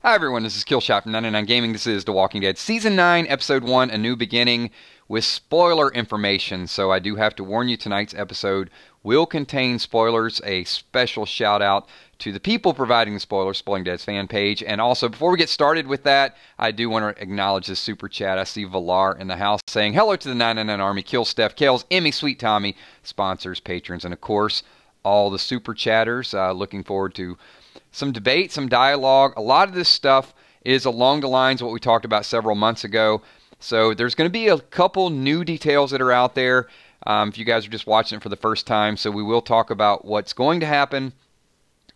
Hi everyone, this is Killshot from 99 Gaming. This is The Walking Dead Season 9, Episode 1, A New Beginning, with spoiler information. So I do have to warn you, tonight's episode will contain spoilers. A special shout out to the people providing the spoilers, Spoiling Dead's fan page. And also, before we get started with that, I do want to acknowledge this super chat. I see Valar in the house saying, hello to the 999 Army, Kill Steph, Kales, Emmy, Sweet Tommy, sponsors, patrons, and of course, all the super chatters. Looking forward to some debate, some dialogue. A lot of this stuff is along the lines of what we talked about several months ago. So there's going to be a couple new details that are out there if you guys are just watching it for the first time. So we will talk about what's going to happen.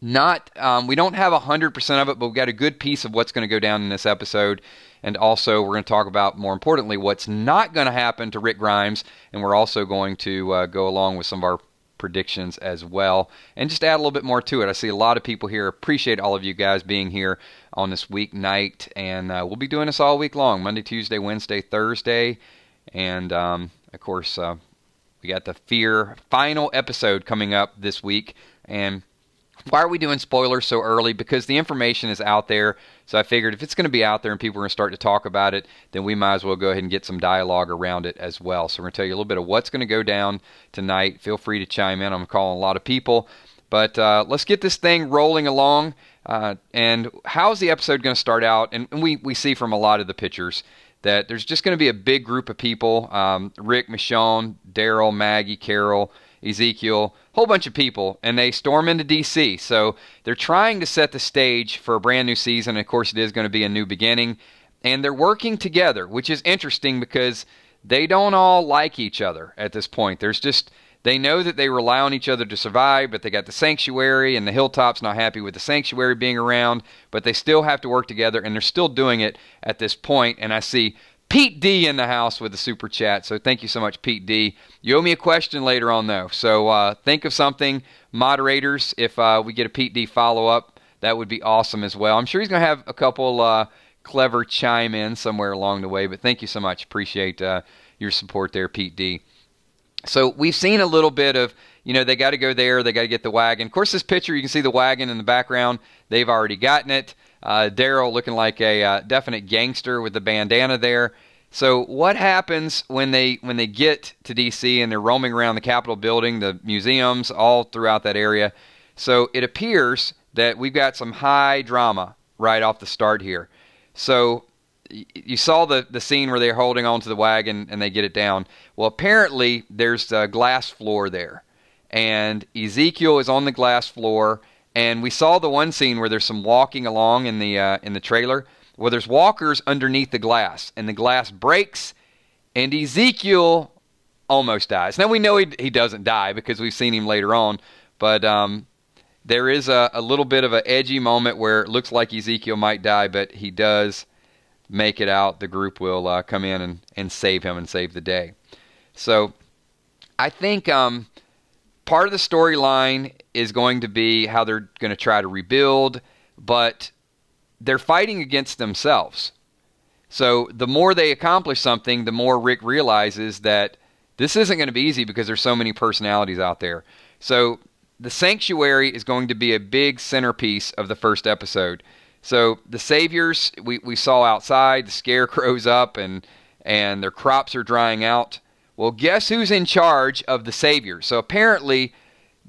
We don't have 100% of it, but we've got a good piece of what's going to go down in this episode. And also, we're going to talk about, more importantly, what's not going to happen to Rick Grimes. And we're also going to go along with some of our predictions as well, and just add a little bit more to it. I see a lot of people here. Appreciate all of you guys being here on this weeknight, and we'll be doing this all week long, Monday, Tuesday, Wednesday, Thursday, and of course we got the Fear final episode coming up this week. And why are we doing spoilers so early? Because the information is out there, so I figured if it's going to be out there and people are going to start to talk about it, then we might as well go ahead and get some dialogue around it as well. So we're going to tell you a little bit of what's going to go down tonight. Feel free to chime in. I'm calling a lot of people. But let's get this thing rolling along. And how's the episode going to start out? And we see from a lot of the pictures that there's just going to be a big group of people. Rick, Michonne, Daryl, Maggie, Carol, Ezekiel, whole bunch of people, and they storm into D.C. So they're trying to set the stage for a brand new season. Of course, it is going to be a new beginning, and they're working together, which is interesting because they don't all like each other at this point. They know that they rely on each other to survive, but they got the Sanctuary, and the Hilltop's not happy with the Sanctuary being around, but they still have to work together, and they're still doing it at this point. And I see Pete D in the house with the super chat, so thank you so much, Pete D. You owe me a question later on, though, so think of something. Moderators, if we get a Pete D follow-up, that would be awesome as well. I'm sure he's going to have a couple clever chime-in somewhere along the way, but thank you so much. Appreciate your support there, Pete D. So we've seen a little bit of, they got to go there, they got to get the wagon. Of course, this picture, you can see the wagon in the background. They've already gotten it. Daryl looking like a definite gangster with the bandana there. So what happens when they get to D.C. and they're roaming around the Capitol building, the museums, all throughout that area? So it appears that we've got some high drama right off the start here. So you saw the scene where they're holding on to the wagon and they get it down. Well, apparently there's a glass floor there, and Ezekiel is on the glass floor. And we saw the one scene where there's some walking along in the trailer. Well, there's walkers underneath the glass, and the glass breaks, and Ezekiel almost dies. Now, we know he doesn't die because we've seen him later on, but there is a little bit of an edgy moment where it looks like Ezekiel might die, but he does make it out. The group will come in and save him and save the day. So I think part of the storyline is going to be how they're going to try to rebuild, but they're fighting against themselves. So the more they accomplish something, the more Rick realizes that this isn't going to be easy because there's so many personalities out there. So the Sanctuary is going to be a big centerpiece of the first episode. So the Saviors, we saw outside, the Scarecrow's up, and their crops are drying out. Well, guess who's in charge of the Saviors? So apparently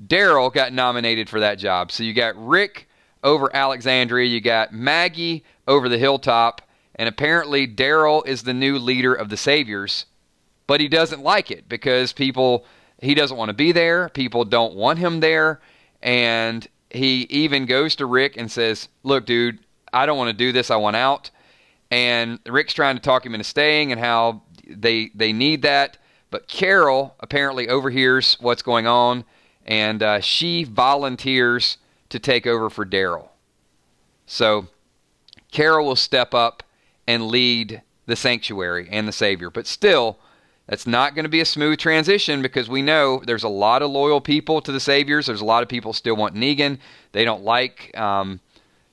Daryl got nominated for that job. So you got Rick over Alexandria, you got Maggie over the Hilltop, and apparently Daryl is the new leader of the Saviors, but he doesn't like it because he doesn't want to be there, people don't want him there, and he even goes to Rick and says, look, dude, I don't want to do this, I want out. And Rick's trying to talk him into staying and how they need that, but Carol apparently overhears what's going on, and she volunteers to take over for Daryl. So Carol will step up and lead the Sanctuary and the Savior. But still, that's not going to be a smooth transition because we know there's a lot of loyal people to the Saviors. There's a lot of people still want Negan. They don't like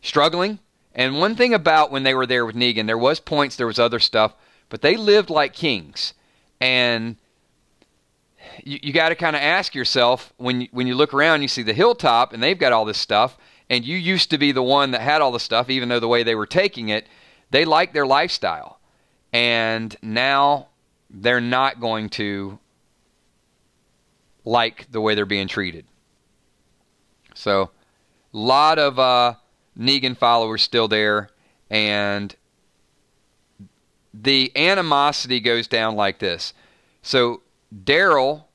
struggling. And one thing about when they were there with Negan, there was points, there was other stuff, but they lived like kings. And you got to kind of ask yourself, when you look around, you see the Hilltop, and they've got all this stuff, and you used to be the one that had all the stuff, even though the way they were taking it, they liked their lifestyle. And now they're not going to like the way they're being treated. So, a lot of Negan followers still there, and the animosity goes down like this. So, Daryl,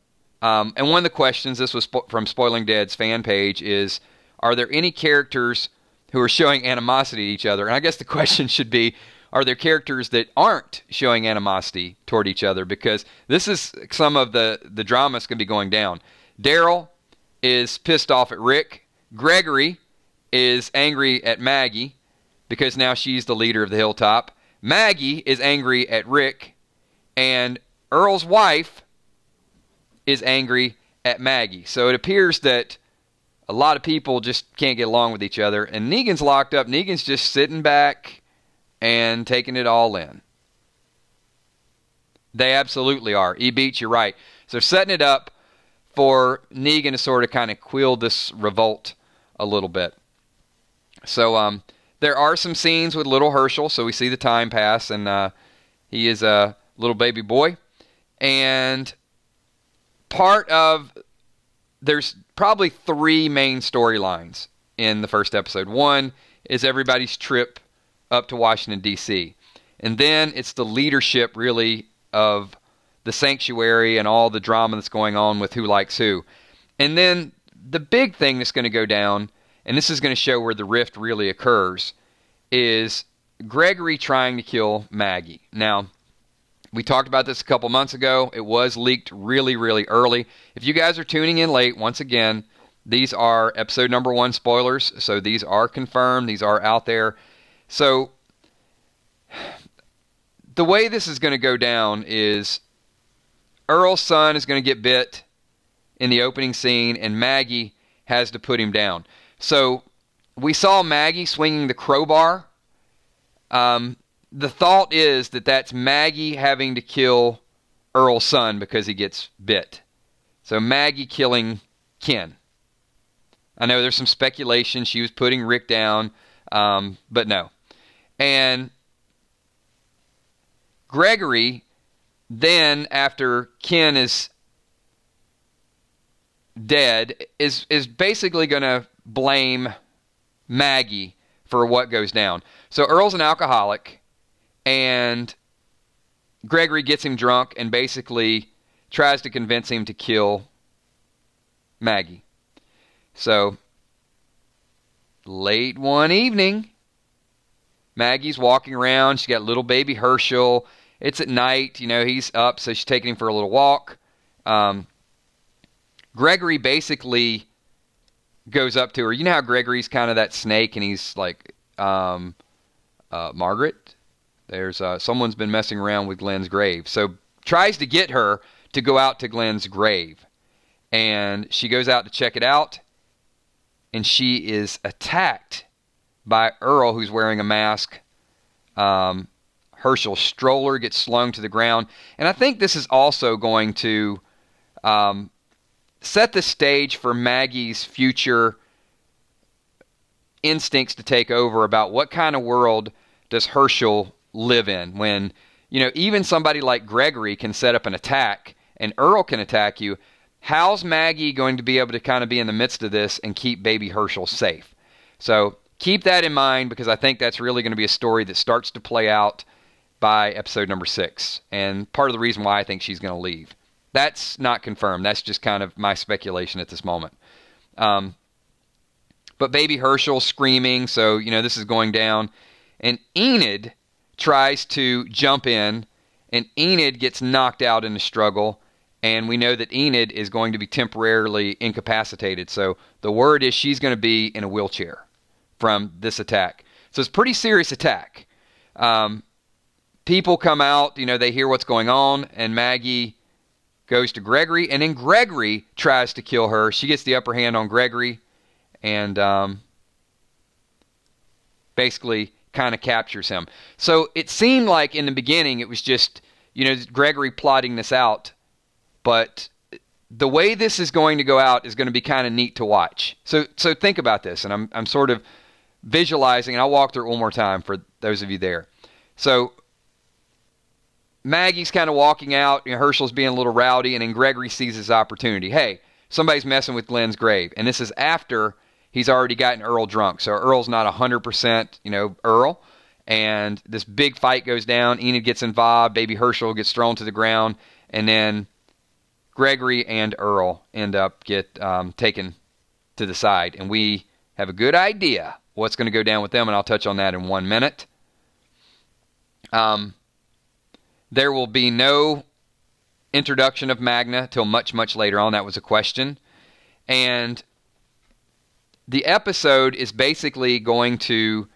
and one of the questions, this was from Spoiling Dead's fan page, is, are there any characters who are showing animosity to each other? And I guess the question should be, are there characters that aren't showing animosity toward each other? Because this is some of the drama that's going to be going down. Daryl is pissed off at Rick. Gregory is angry at Maggie because now she's the leader of the Hilltop. Maggie is angry at Rick. And Earl's wife is angry at Maggie. So it appears that a lot of people just can't get along with each other. And Negan's locked up. Negan's just sitting back and taking it all in. They absolutely are. E-Beach, you're right. So setting it up for Negan to sort of kind of quell this revolt a little bit. So there are some scenes with little Herschel. So we see the time pass, and he is a little baby boy. And there's probably 3 main storylines in the first episode. One is everybody's trip up to Washington, D.C. And then it's the leadership, really, of the sanctuary and all the drama that's going on with who likes who. And then the big thing that's going to go down, and this is going to show where the rift really occurs, is Gregory trying to kill Maggie. Now, we talked about this a couple months ago. It was leaked really, really early. If you guys are tuning in late, once again, these are episode number 1 spoilers. So these are confirmed. These are out there. So the way this is going to go down is Earl's son is going to get bit in the opening scene, and Maggie has to put him down. So we saw Maggie swinging the crowbar. The thought is that that's Maggie having to kill Earl's son because he gets bit. So Maggie killing Ken. I know there's some speculation she was putting Rick down, but no. And Gregory, then after Ken is dead, is basically going to blame Maggie for what goes down. So Earl's an alcoholic, and Gregory gets him drunk and basically tries to convince him to kill Maggie. So, late one evening, Maggie's walking around. She's got little baby Herschel. It's at night. You know, he's up, so she's taking him for a little walk. Gregory basically goes up to her. You know how Gregory's kind of that snake, and he's like, Margaret? There's someone's been messing around with Glenn's grave. So tries to get her to go out to Glenn's grave. And she goes out to check it out. And she is attacked by Earl, who's wearing a mask. Herschel's stroller gets slung to the ground. And I think this is also going to set the stage for Maggie's future instincts to take over about what kind of world does Herschel live in when, you know, even somebody like Gregory can set up an attack and Earl can attack you. How's Maggie going to be able to kind of be in the midst of this and keep baby Herschel safe? So keep that in mind, because I think that's really going to be a story that starts to play out by episode number 6. And part of the reason why I think she's going to leave. That's not confirmed. That's just kind of my speculation at this moment. But baby Herschel screaming, so, you know, this is going down. And Enid tries to jump in, and Enid gets knocked out in the struggle. And we know that Enid is going to be temporarily incapacitated. So the word is she's going to be in a wheelchair from this attack. So it's a pretty serious attack. People come out, you know, they hear what's going on, and Maggie goes to Gregory, and then Gregory tries to kill her. She gets the upper hand on Gregory, and basically kind of captures him. So it seemed like in the beginning it was just, you know, Gregory plotting this out, but the way this is going to go out is going to be kind of neat to watch. So think about this, and I'm sort of visualizing, and I'll walk through it one more time for those of you there. So Maggie's kind of walking out, Herschel's being a little rowdy, and then Gregory sees his opportunity. Hey, somebody's messing with Glenn's grave. And this is after he's already gotten Earl drunk. So Earl's not 100%, Earl. And this big fight goes down. Enid gets involved. Baby Herschel gets thrown to the ground. And then Gregory and Earl end up get taken to the side. And we have a good idea what's going to go down with them, and I'll touch on that in 1 minute. There will be no introduction of Magna till much, much later on. That was a question. And the episode is basically going to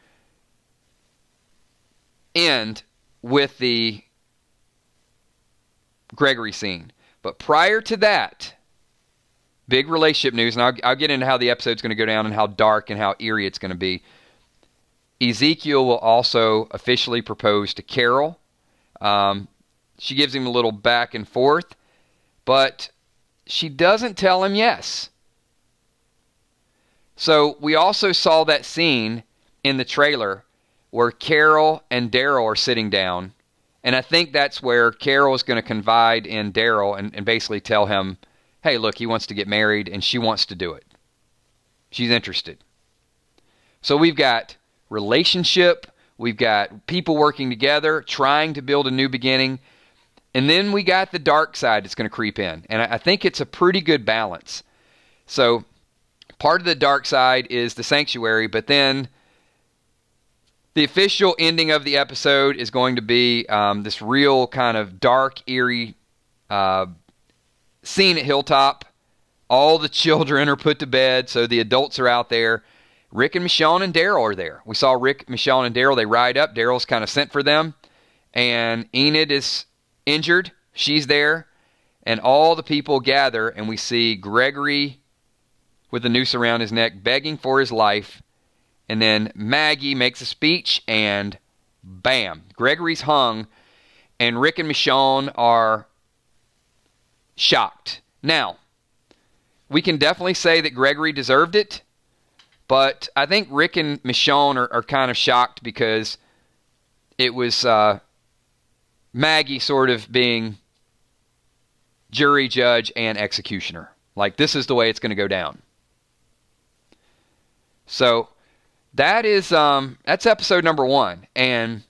end with the Gregory scene. But prior to that, big relationship news, and I'll get into how the episode's going to go down and how dark and how eerie it's going to be. Ezekiel will also officially propose to Carol. She gives him a little back and forth, but she doesn't tell him yes. So we also saw that scene in the trailer where Carol and Daryl are sitting down, and I think that's where Carol is going to confide in Daryl and basically tell him, hey, look, he wants to get married, and she wants to do it. She's interested. So we've got relationship, we've got people working together, trying to build a new beginning, and then we got the dark side that's going to creep in. And I think it's a pretty good balance. So part of the dark side is the sanctuary, but then the official ending of the episode is going to be this real kind of dark, eerie scene at Hilltop. All the children are put to bed, so the adults are out there. Rick and Michonne and Daryl are there. We saw Rick, Michonne, and Daryl. They ride up. Daryl's kind of sent for them. And Enid is injured. She's there. And all the people gather, and we see Gregory with the noose around his neck begging for his life. And then Maggie makes a speech, and bam, Gregory's hung, and Rick and Michonne are shocked. Now, we can definitely say that Gregory deserved it, but I think Rick and Michonne are kind of shocked because it was Maggie sort of being jury, judge, and executioner. Like, this is the way it's going to go down. So that is that's episode number 1. And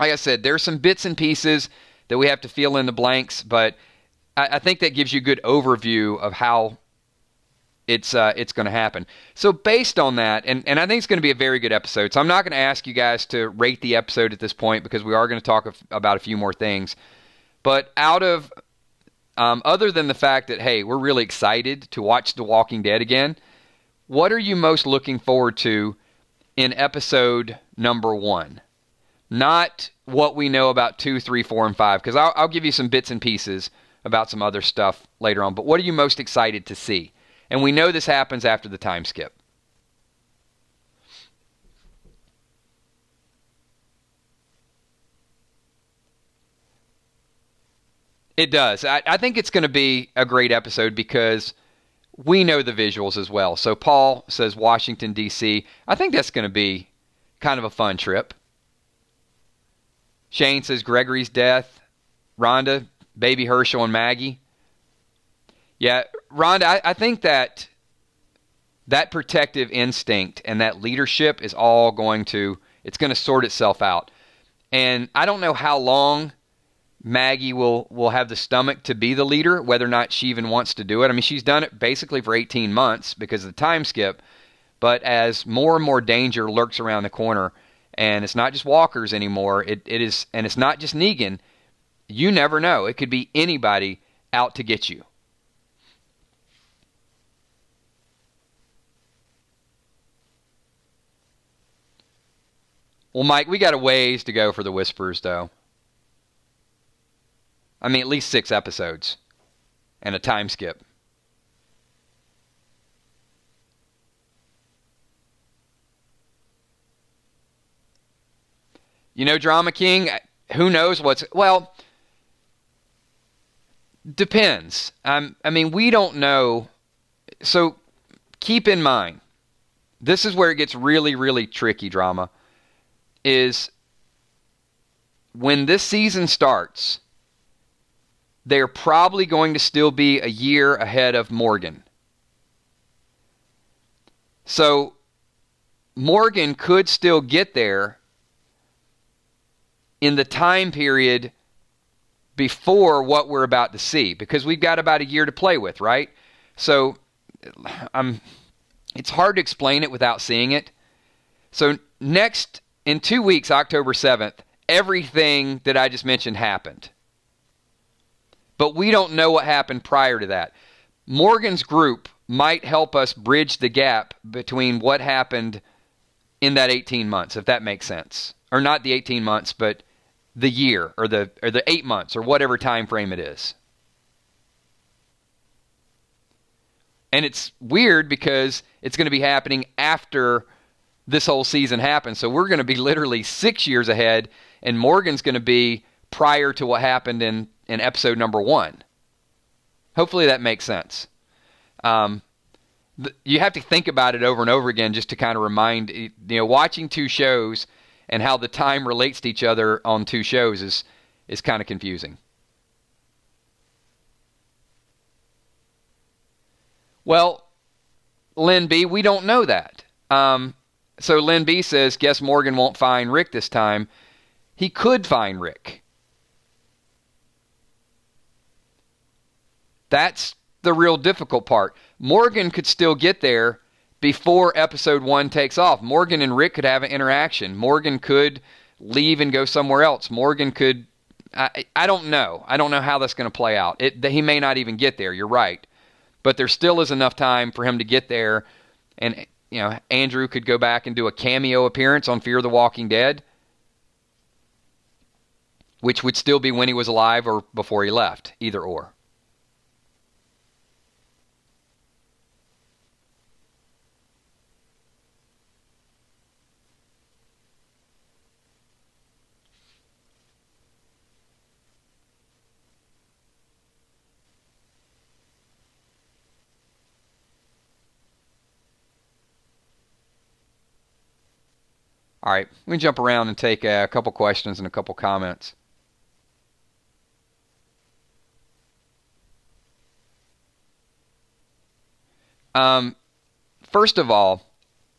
like I said, there's some bits and pieces that we have to fill in the blanks, but I think that gives you a good overview of how it's going to happen. So based on that, and I think it's going to be a very good episode. So I'm not going to ask you guys to rate the episode at this point because we are going to talk about a few more things. But out of other than the fact that, hey, we're really excited to watch The Walking Dead again, what are you most looking forward to in episode number 1? Not what we know about 2, 3, 4, and 5, because I'll give you some bits and pieces about some other stuff later on. But what are you most excited to see? And we know this happens after the time skip. It does. I think it's going to be a great episode because we know the visuals as well. So Paul says Washington, D.C. I think that's going to be kind of a fun trip. Shane says Gregory's death. Rhonda, baby Herschel, and Maggie. Yeah, Rhonda, I think that protective instinct and that leadership is all going to, it's going to sort itself out. And I don't know how long Maggie will have the stomach to be the leader, whether or not she even wants to do it. I mean, she's done it basically for 18 months because of the time skip. But as more and more danger lurks around the corner, and it's not just walkers anymore, it is, and it's not just Negan, you never know. It could be anybody out to get you. Well, Mike, we got a ways to go for the Whisperers, though. I mean, at least 6 episodes and a time skip. You know, Drama King, who knows what's... Well, Depends. I mean, we don't know. So keep in mind, this is where it gets really, really tricky, drama, is when this season starts, they're probably going to still be a year ahead of Morgan. So Morgan could still get there in the time period before what we're about to see, because we've got about a year to play with, right? So it's hard to explain it without seeing it. So in 2 weeks, October 7th, everything that I just mentioned happened. But we don't know what happened prior to that. Morgan's group might help us bridge the gap between what happened in that 18 months, if that makes sense. Or not the 18 months, but the year, or the 8 months, or whatever time frame it is. And it's weird because it's going to be happening after this whole season happens. So we're going to be literally 6 years ahead, and Morgan's going to be prior to what happened in episode number 1. Hopefully that makes sense. You have to think about it over and over again just to kind of remind, watching 2 shows and how the time relates to each other on 2 shows is kind of confusing. Well, Lynn B., we don't know that. So Lynn B. says, guess Morgan won't find Rick this time. He could find Rick. That's the real difficult part. Morgan could still get there before episode 1 takes off. Morgan and Rick could have an interaction. Morgan could leave and go somewhere else. Morgan could... I don't know. I don't know how that's going to play out. He may not even get there. You're right. But there still is enough time for him to get there. And, Andrew could go back and do a cameo appearance on Fear the Walking Dead, which would still be when he was alive or before he left. Either or. All right, we can jump around and take a couple questions and a couple comments. First of all,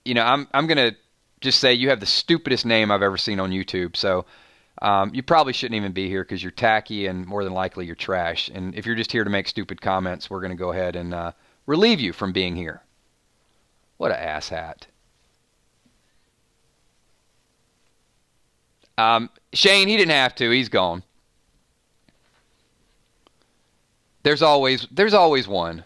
I'm going to just say you have the stupidest name I've ever seen on YouTube. So you probably shouldn't even be here because you're tacky and more than likely you're trash. And if you're just here to make stupid comments, we're going to go ahead and relieve you from being here. What a asshat. Shane, he didn't have to. He's gone. There's always one.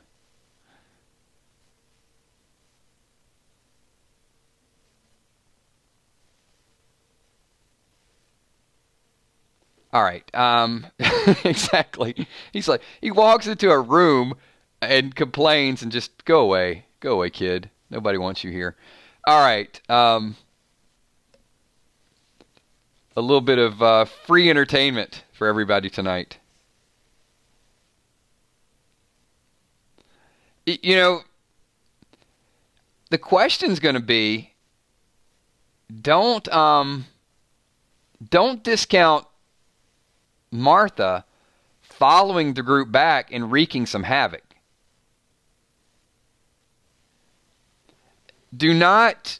All right. Exactly. He's like, he walks into a room and complains and just go away, kid. Nobody wants you here. All right. A little bit of free entertainment for everybody tonight. The question's going to be, don't discount Martha following the group back and wreaking some havoc. Do not...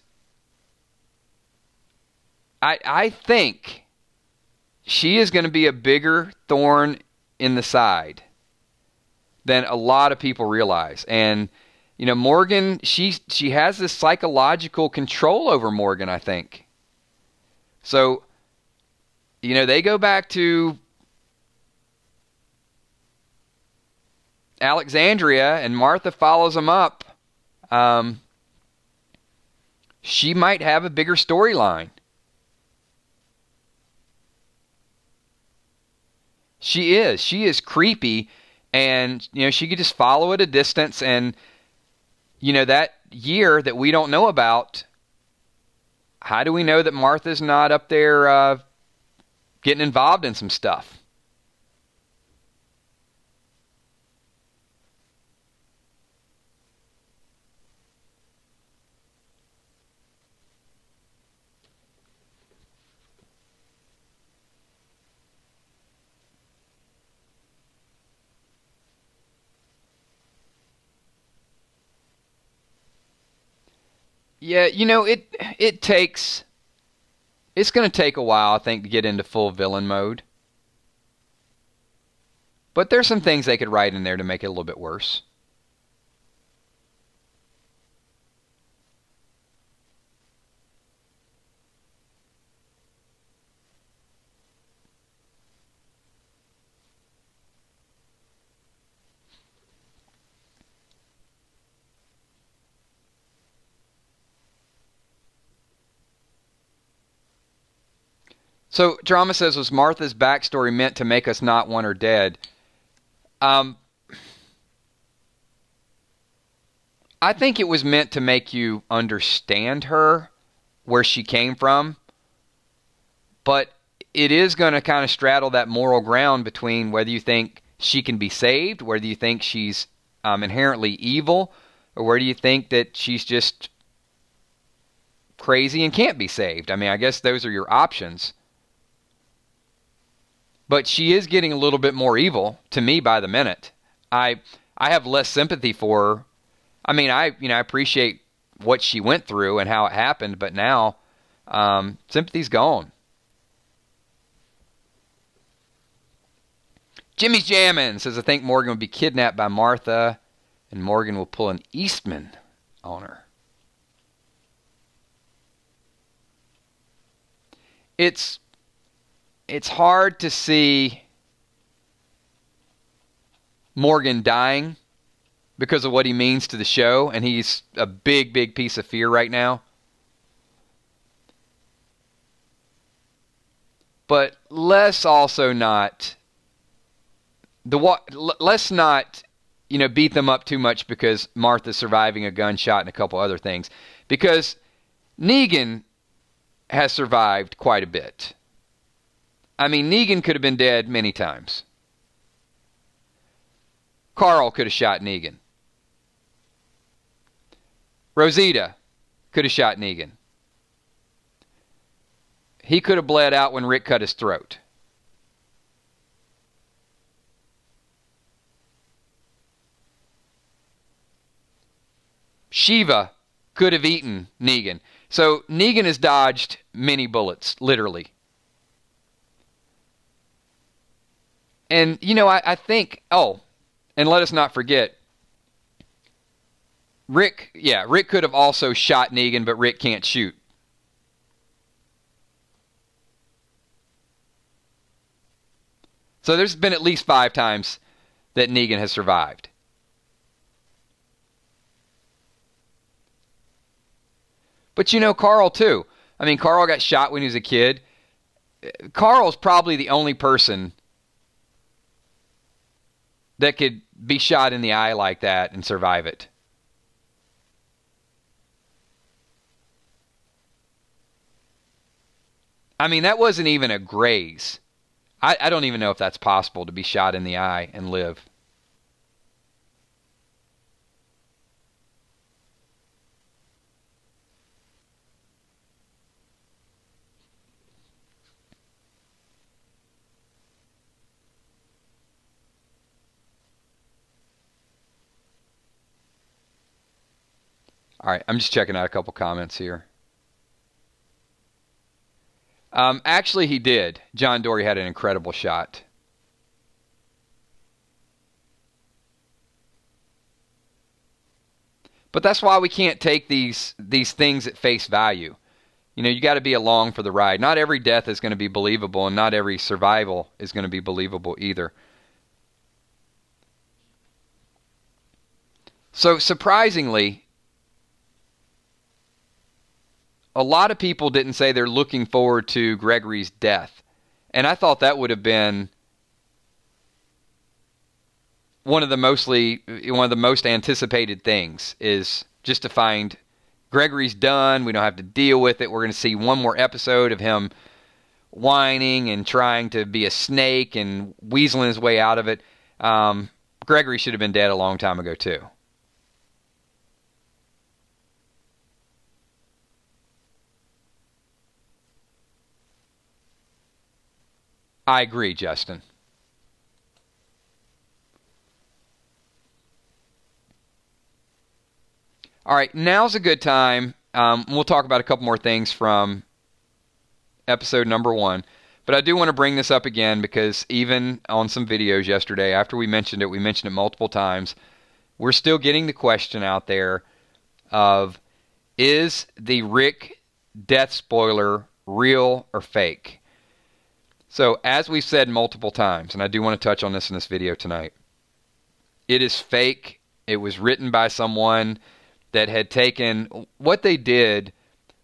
I think she is going to be a bigger thorn in the side than a lot of people realize. And, Morgan, she has this psychological control over Morgan, I think. So, they go back to Alexandria and Martha follows them up. She might have a bigger storyline. She is creepy, and, she could just follow at a distance, and, that year that we don't know about, how do we know that Martha's not up there getting involved in some stuff? Yeah, it's going to take a while, I think, to get into full villain mode. But there's some things they could write in there to make it a little bit worse. So, Drama says, was Martha's backstory meant to make us not want her dead? I think it was meant to make you understand her, where she came from. But it is going to kind of straddle that moral ground between whether you think she can be saved, whether you think she's inherently evil, or whether you think that she's just crazy and can't be saved. I mean, I guess those are your options. But she is getting a little bit more evil to me by the minute. I have less sympathy for her. I mean, I appreciate what she went through and how it happened, but now sympathy's gone. Jimmy's Jammin' says, I think Morgan will be kidnapped by Martha, and Morgan will pull an Eastman on her. It's hard to see Morgan dying because of what he means to the show, and he's a big, big piece of fear right now. But let's also not let's not beat them up too much because Martha's surviving a gunshot and a couple other things, because Negan has survived quite a bit. I mean, Negan could have been dead many times. Carl could have shot Negan. Rosita could have shot Negan. He could have bled out when Rick cut his throat. Shiva could have eaten Negan. So Negan has dodged many bullets, literally. And, I think, and let us not forget, Rick could have also shot Negan, but Rick can't shoot. So there's been at least 5 times that Negan has survived. But Carl too. I mean, Carl got shot when he was a kid. Carl's probably the only person that could be shot in the eye like that and survive it. I mean, that wasn't even a graze. I don't even know if that's possible to be shot in the eye and live. All right, I'm just checking out a couple comments here. Actually, he did. John Dory had an incredible shot. But that's why we can't take these things at face value. You got to be along for the ride. Not every death is going to be believable, and not every survival is going to be believable either. So, surprisingly, a lot of people didn't say they're looking forward to Gregory's death. And I thought that would have been one of the most anticipated things, is just to find Gregory's done. We don't have to deal with it. We're going to see one more episode of him whining and trying to be a snake and weaseling his way out of it. Gregory should have been dead a long time ago, too. I agree, Justin. All right, now's a good time We'll talk about a couple more things from episode number 1. But I do want to bring this up again because even on some videos yesterday, after we mentioned it multiple times, we're still getting the question out there of, is the Rick death spoiler real or fake? So, as we've said multiple times, and I do want to touch on this in this video tonight, it is fake. It was written by someone that had taken... What they did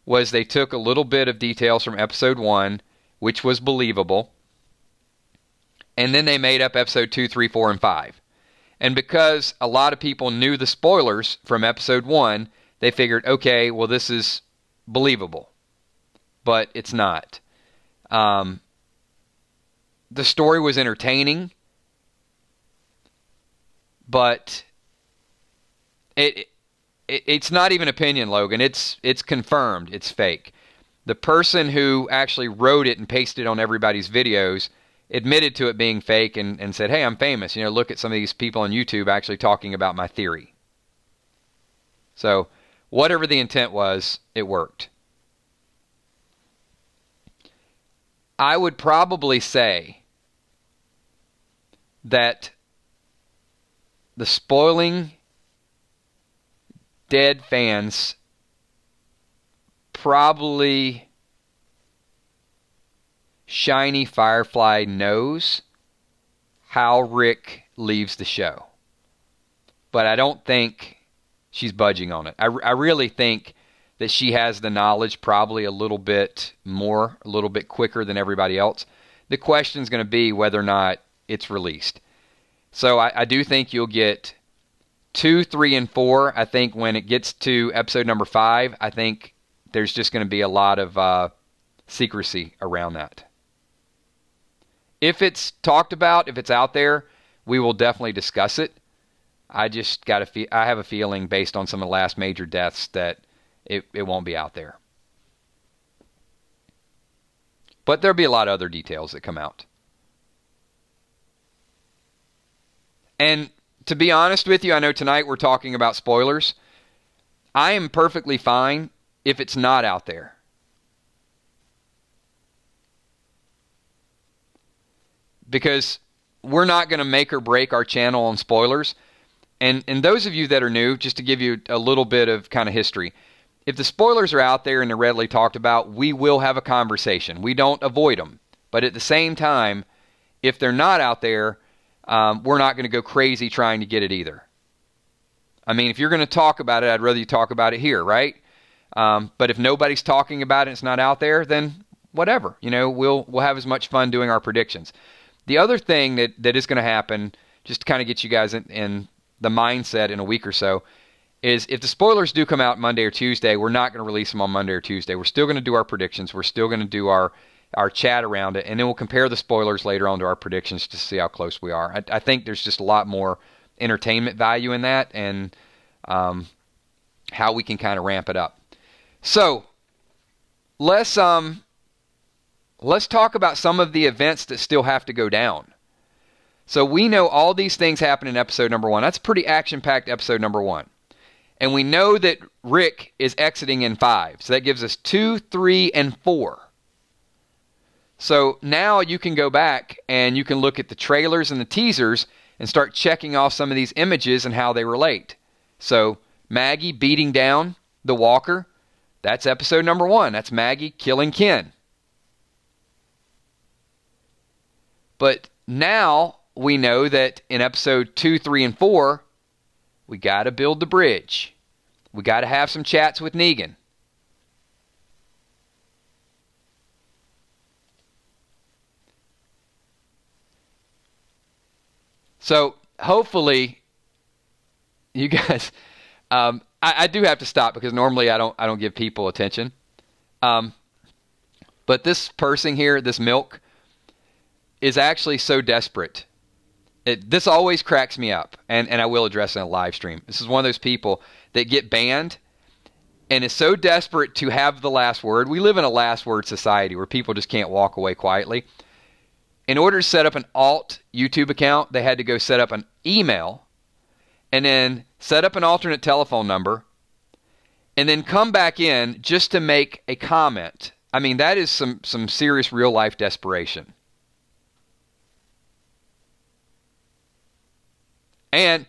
was they took a little bit of details from episode 1, which was believable, and then they made up episode 2, 3, 4, and 5. And because a lot of people knew the spoilers from episode 1, they figured, okay, well, this is believable. But it's not. The story was entertaining, but it's not even opinion, Logan. It's confirmed. It's fake. The person who actually wrote it and pasted it on everybody's videos admitted to it being fake and said, hey, I'm famous. You know, look at some of these people on YouTube actually talking about my theory. So, whatever the intent was, it worked. I would probably say that the spoiling dead fans probably Shiny Firefly knows how Rick leaves the show. But I don't think she's budging on it. I really think that she has the knowledge probably a little bit more, a little bit quicker than everybody else. The question is going to be whether or not it's released. So I do think you'll get 2, 3, and 4. I think when it gets to episode number 5, I think there's just going to be a lot of secrecy around that. If it's talked about, if it's out there, we will definitely discuss it. I just I have a feeling based on some of the last major deaths that it won't be out there. But there'll be a lot of other details that come out. And to be honest with you, I know tonight we're talking about spoilers. I am perfectly fine if it's not out there. Because we're not going to make or break our channel on spoilers. And those of you that are new, just to give you a little bit of kind of history, if the spoilers are out there and they're readily talked about, we will have a conversation. We don't avoid them. But at the same time, if they're not out there, we're not going to go crazy trying to get it either. I mean, if you're going to talk about it, I'd rather you talk about it here, right? But if nobody's talking about it and it's not out there, then whatever. You know, we'll have as much fun doing our predictions. The other thing that is going to happen, just to kind of get you guys in the mindset in a week or so, is if the spoilers do come out Monday or Tuesday, we're not going to release them on Monday or Tuesday. We're still going to do our predictions. We're still going to do our chat around it, and then we'll compare the spoilers later on to our predictions to see how close we are. I think there's just a lot more entertainment value in that, and how we can kind of ramp it up. So let's talk about some of the events that still have to go down. So we know all these things happen in episode number 1. That's a pretty action-packed episode number 1. And we know that Rick is exiting in 5. So that gives us 2, 3, and 4. So now you can go back and you can look at the trailers and the teasers and start checking off some of these images and how they relate. So Maggie beating down the walker, that's episode number 1. That's Maggie killing Ken. But now we know that in episode 2, 3, and 4, we got to build the bridge. We got to have some chats with Negan. So hopefully, you guys, I do have to stop because normally I don't give people attention. But this person here, this Milk, is actually so desperate. This always cracks me up, and I will address it in a live stream. This is one of those people that get banned and is so desperate to have the last word. We live in a last word society where people just can't walk away quietly. In order to set up an alt YouTube account, they had to go set up an email and then set up an alternate telephone number and then come back in just to make a comment. I mean, that is some serious real-life desperation. And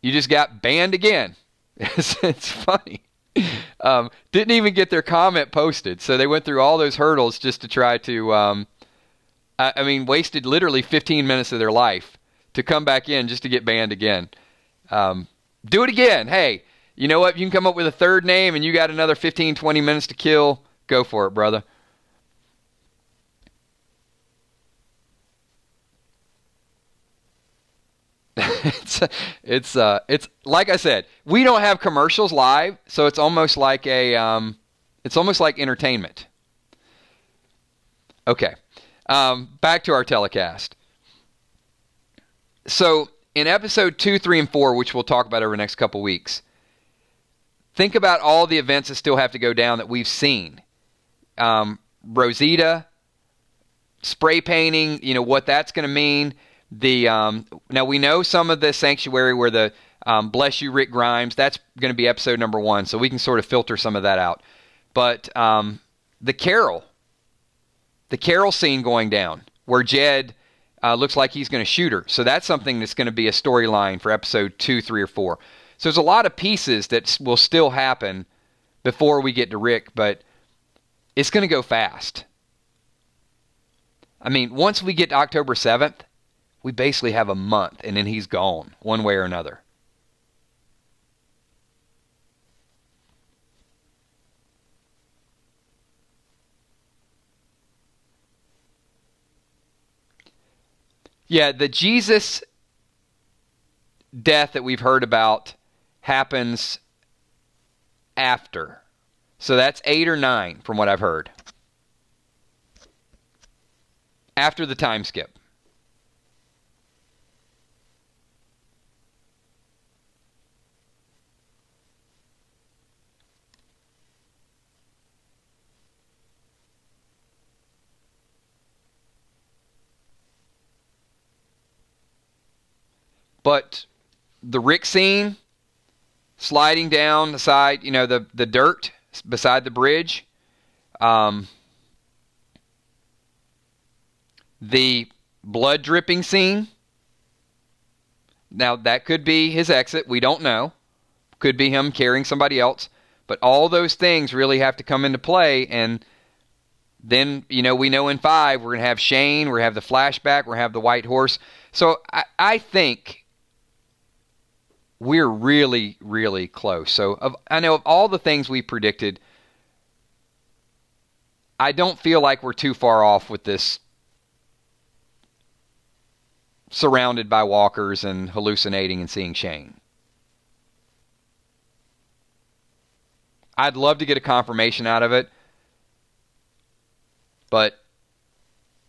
you just got banned again. It's funny. Didn't even get their comment posted. So they went through all those hurdles just to try to, wasted literally 15 minutes of their life to come back in just to get banned again. Do it again. Hey, you know what? You can come up with a third name and you got another 15, 20 minutes to kill. Go for it, brother. It's like I said, we don't have commercials live, so it's almost like entertainment. Okay, back to our telecast. So in episode 2, 3, and 4, which we'll talk about over the next couple weeks, think about all the events that still have to go down that we've seen. Rosita, spray painting, what that's going to mean. Now we know some of the sanctuary where the bless you Rick Grimes, that's going to be episode number 1, so we can sort of filter some of that out. But the carol scene going down where Jed looks like he's going to shoot her, so that's something that's going to be a storyline for episode 2, 3, or 4. So there's a lot of pieces that will still happen before we get to Rick, but it's going to go fast. I mean, once we get to October 7th, we basically have a month, and then he's gone, one way or another. Yeah, the Jesus death that we've heard about happens after. So that's 8 or 9, from what I've heard. After the time skip. But the Rick scene, sliding down the side, the dirt beside the bridge, the blood dripping scene. Now, that could be his exit. We don't know. Could be him carrying somebody else. But all those things really have to come into play. And then, we know in 5, we're going to have Shane. We're going to have the flashback. We're going to have the white horse. So I think we're really, really close. So I know of all the things we predicted, I don't feel like we're too far off with this surrounded by walkers and hallucinating and seeing Shane. I'd love to get a confirmation out of it, but,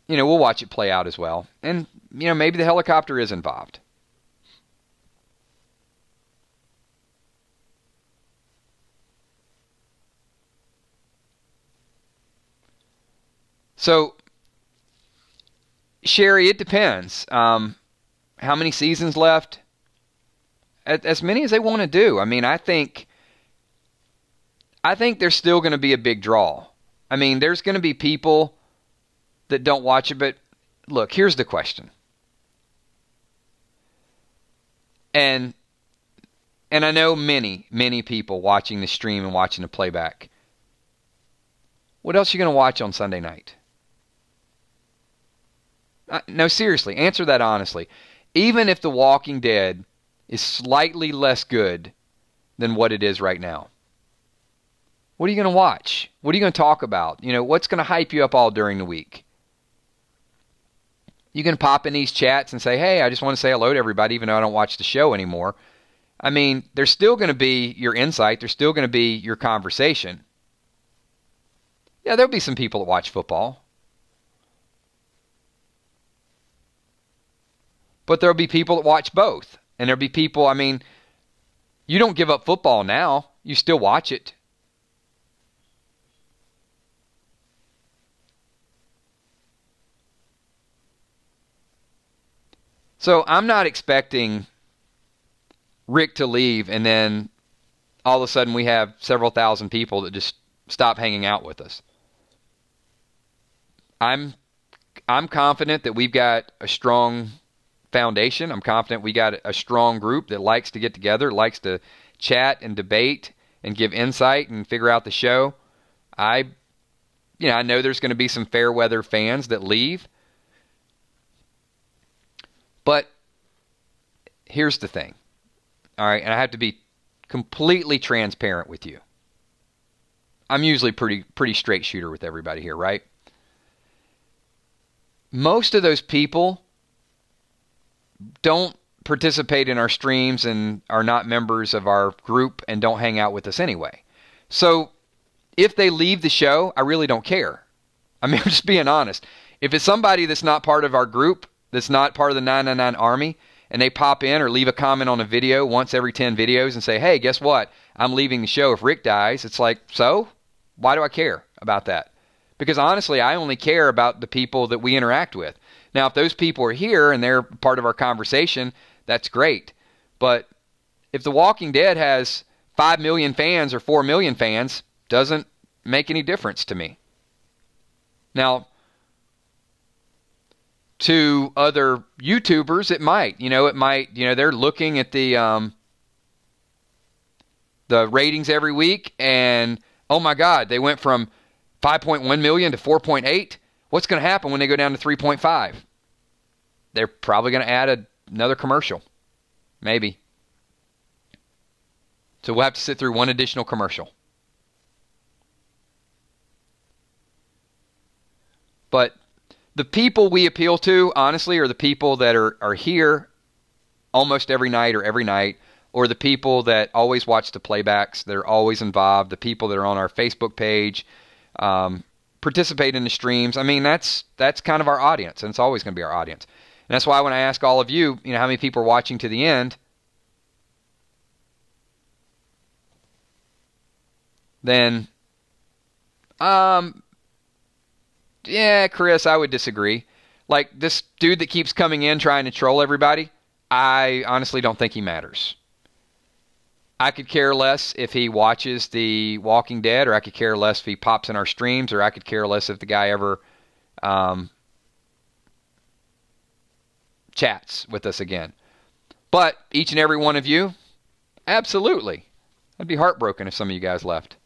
we'll watch it play out as well. And, maybe the helicopter is involved. So, Sherry, it depends. How many seasons left? As many as they want to do. I mean, I think there's still going to be a big draw. I mean, there's going to be people that don't watch it, but look, here's the question. And I know many, many people watching the stream and watching the playback. What else are you going to watch on Sunday night? No, seriously, answer that honestly. Even if The Walking Dead is slightly less good than what it is right now, what are you going to watch? What are you going to talk about? What's going to hype you up all during the week? You can pop in these chats and say, hey, I just want to say hello to everybody, even though I don't watch the show anymore. I mean, there's still going to be your insight. There's still going to be your conversation. Yeah, there'll be some people that watch football. But there'll be people that watch both. And there'll be people, I mean, you don't give up football now. You still watch it. So I'm not expecting Rick to leave and then all of a sudden we have several thousand people that just stop hanging out with us. I'm confident that we've got a strong foundation. I'm confident we got a strong group that likes to get together, likes to chat and debate and give insight and figure out the show. I know there's going to be some fair weather fans that leave. But here's the thing. All right, and I have to be completely transparent with you. I'm usually pretty straight shooter with everybody here, right? Most of those people don't participate in our streams and are not members of our group and don't hang out with us anyway. So if they leave the show, I really don't care. I mean, I'm just being honest. If it's somebody that's not part of our group, that's not part of the 999 Army, and they pop in or leave a comment on a video once every 10 videos and say, hey, guess what? I'm leaving the show if Rick dies. It's like, so? Why do I care about that? Because honestly, I only care about the people that we interact with. Now, if those people are here and they're part of our conversation, that's great. But if The Walking Dead has 5 million fans or 4 million fans, doesn't make any difference to me. Now, to other YouTubers, it might. They're looking at the ratings every week, and oh my God, they went from 5.1 million to 4.8. What's going to happen when they go down to 3.5? They're probably going to add another commercial. Maybe. So we'll have to sit through one additional commercial. But the people we appeal to, honestly, are the people that are here almost every night, or the people that always watch the playbacks, that are always involved, the people that are on our Facebook page, participate in the streams. I mean, that's kind of our audience, and it's always going to be our audience. And that's why when I ask all of you, how many people are watching to the end, then, yeah, Chris, I would disagree. Like, this dude that keeps coming in trying to troll everybody, I honestly don't think he matters. I could care less if he watches The Walking Dead, or I could care less if he pops in our streams, or I could care less if the guy ever chats with us again. But each and every one of you, absolutely. I'd be heartbroken if some of you guys left.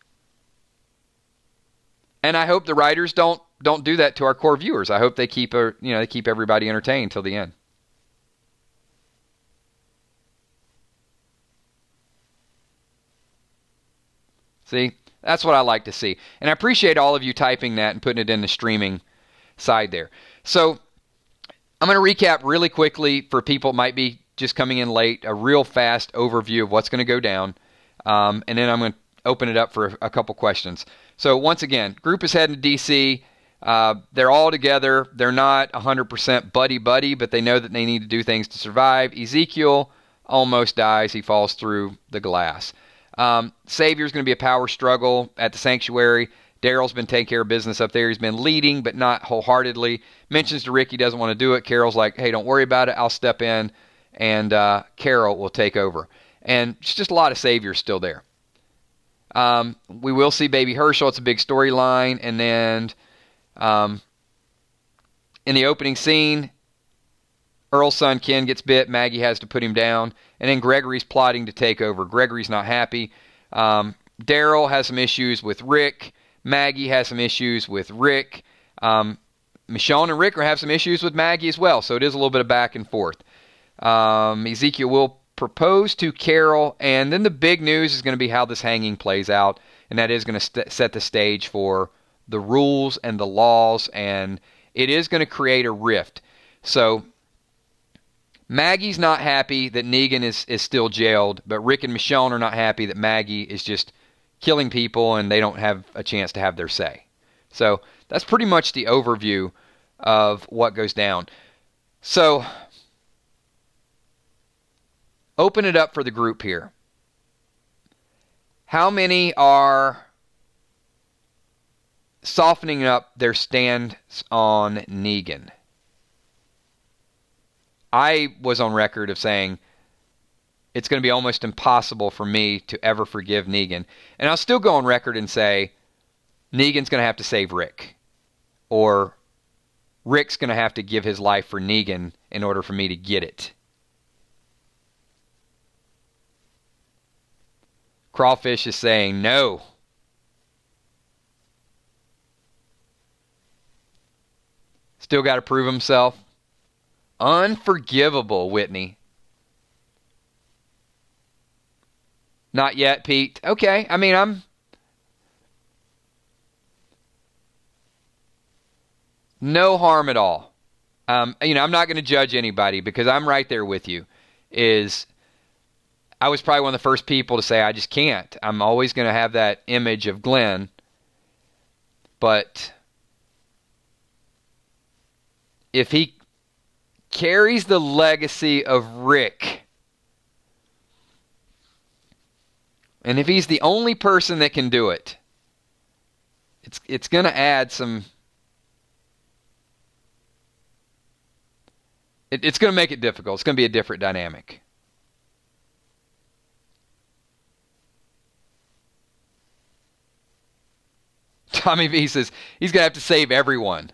And I hope the writers don't do that to our core viewers. I hope they keep everybody entertained till the end. See, that's what I like to see. And I appreciate all of you typing that and putting it in the streaming side there. So I'm going to recap really quickly for people that might be just coming in late, a real fast overview of what's going to go down. And then I'm going to open it up for a couple questions. So once again, group is heading to D.C. They're all together. They're not 100% buddy-buddy, but they know that they need to do things to survive. Ezekiel almost dies. He falls through the glass. Savior's going to be a power struggle at the sanctuary. Daryl's been taking care of business up there. He's been leading, but not wholeheartedly. Mentions to Rick he doesn't want to do it. Carol's like, hey, don't worry about it. I'll step in, and Carol will take over. And it's just a lot of Saviors still there. We will see Baby Herschel. It's a big storyline. And then in the opening scene, Earl's son Ken gets bit. Maggie has to put him down. And then Gregory's plotting to take over. Gregory's not happy. Daryl has some issues with Rick. Maggie has some issues with Rick. Michonne and Rick have some issues with Maggie as well. So it is a little bit of back and forth. Ezekiel will propose to Carol. And then the big news is going to be how this hanging plays out. And that is going to set the stage for the rules and the laws. And it is going to create a rift. So Maggie's not happy that Negan is still jailed, but Rick and Michonne are not happy that Maggie is just killing people and they don't have a chance to have their say. So that's pretty much the overview of what goes down. So open it up for the group here. How many are softening up their stance on Negan? I was on record of saying it's going to be almost impossible for me to ever forgive Negan. And I'll still go on record and say Negan's going to have to save Rick. Or Rick's going to have to give his life for Negan in order for me to get it. Crawfish is saying no. Still got to prove himself. Unforgivable, Whitney. Not yet, Pete. Okay, I mean, I'm no harm at all. I'm not going to judge anybody because I'm right there with you. I was probably one of the first people to say I just can't. I'm always going to have that image of Glenn. But if he carries the legacy of Rick, and if he's the only person that can do it, it's going to add some... It's going to make it difficult. It's going to be a different dynamic. Tommy V says he's going to have to save everyone.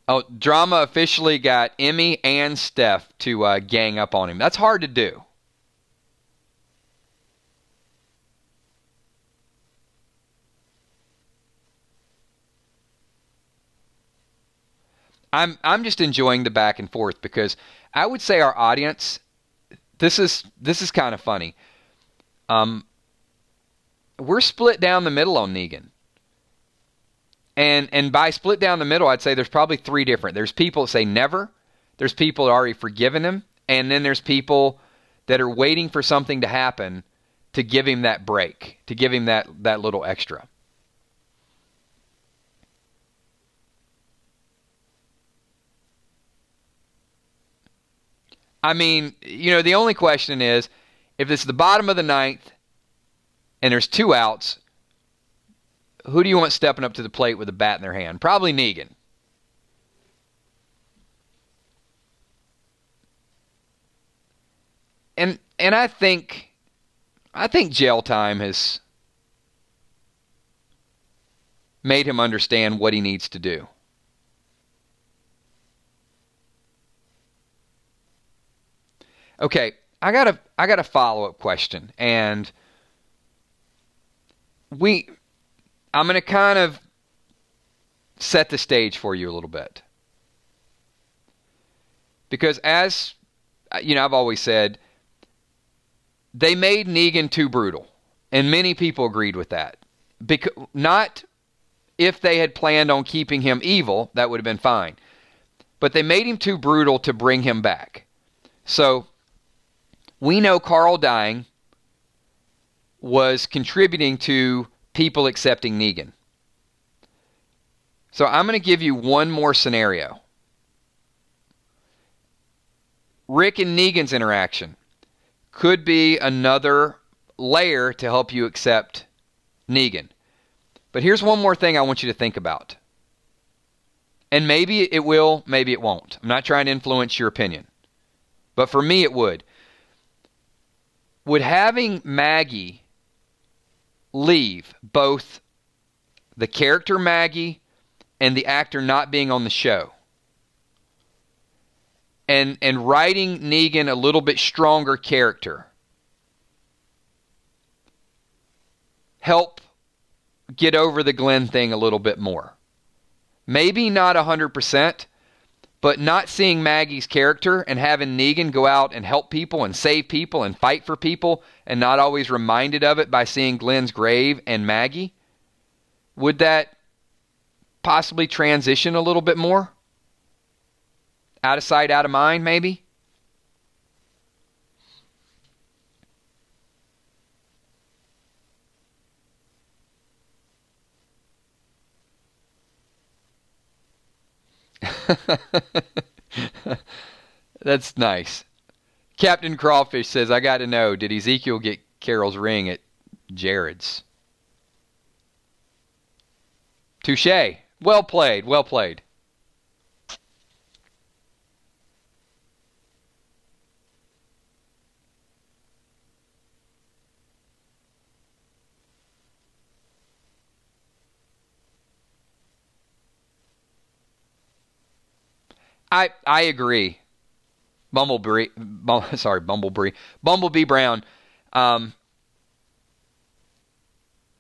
Oh, Drama officially got Emmy and Steph to gang up on him. That's hard to do. I'm just enjoying the back and forth because I would say our audience, this is kind of funny. We're split down the middle on Negan. And by split down the middle, I'd say there's probably three different. There's people that say never. There's people that already forgiven him. And then there's people that are waiting for something to happen to give him that break, to give him that little extra. I mean, the only question is, if it's the bottom of the ninth and there's 2 outs, who do you want stepping up to the plate with a bat in their hand? Probably Negan. And I think jail time has made him understand what he needs to do. Okay, I got a follow-up question, and I'm going to kind of set the stage for you a little bit. Because as I've always said, they made Negan too brutal, and many people agreed with that. Not if they had planned on keeping him evil, that would have been fine. But they made him too brutal to bring him back. So we know Carl dying was contributing to people accepting Negan. So I'm going to give you one more scenario. Rick and Negan's interaction could be another layer to help you accept Negan. But here's one more thing I want you to think about. And maybe it will, maybe it won't. I'm not trying to influence your opinion. But for me, it would. Would having Maggie leave both the character Maggie and the actor not being on the show and writing Negan a little bit stronger character help get over the Glenn thing a little bit more? Maybe not 100%, but not seeing Maggie's character and having Negan go out and help people and save people and fight for people and not always reminded of it by seeing Glenn's grave and Maggie, would that possibly transition a little bit more? Out of sight, out of mind, maybe? That's nice. Captain Crawfish says, I got to know, did Ezekiel get Carol's ring at Jared's. Touche. Well played. Well played. I agree. Bumblebee Brown.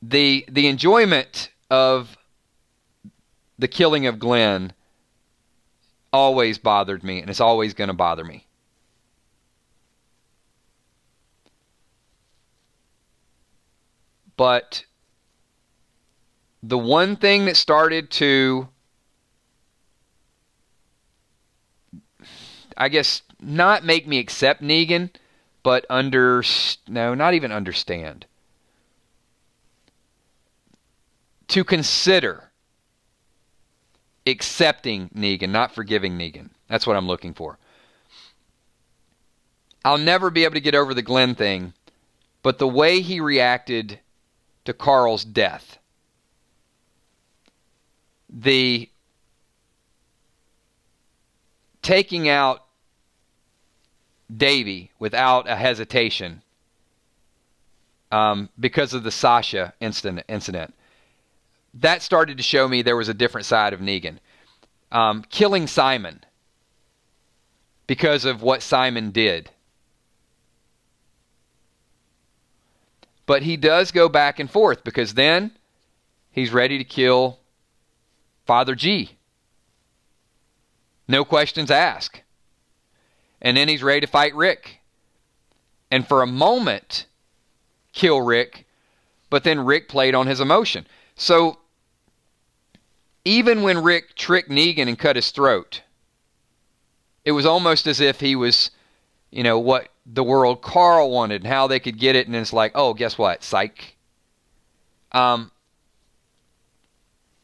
The enjoyment of the killing of Glenn always bothered me, and it's always going to bother me. But the one thing that started to, I guess, not make me accept Negan, but not even understand. To consider accepting Negan, not forgiving Negan. That's what I'm looking for. I'll never be able to get over the Glenn thing, but the way he reacted to Carl's death, the taking out Davy without a hesitation because of the Sasha incident, that started to show me there was a different side of Negan. Killing Simon because of what Simon did. But he does go back and forth, because then he's ready to kill Father G. No questions asked. And then he's ready to fight Rick. And for a moment, kill Rick, but then Rick played on his emotion. So even when Rick tricked Negan and cut his throat, it was almost as if he was, what the world Carl wanted and how they could get it. And it's like, oh, guess what? Psych.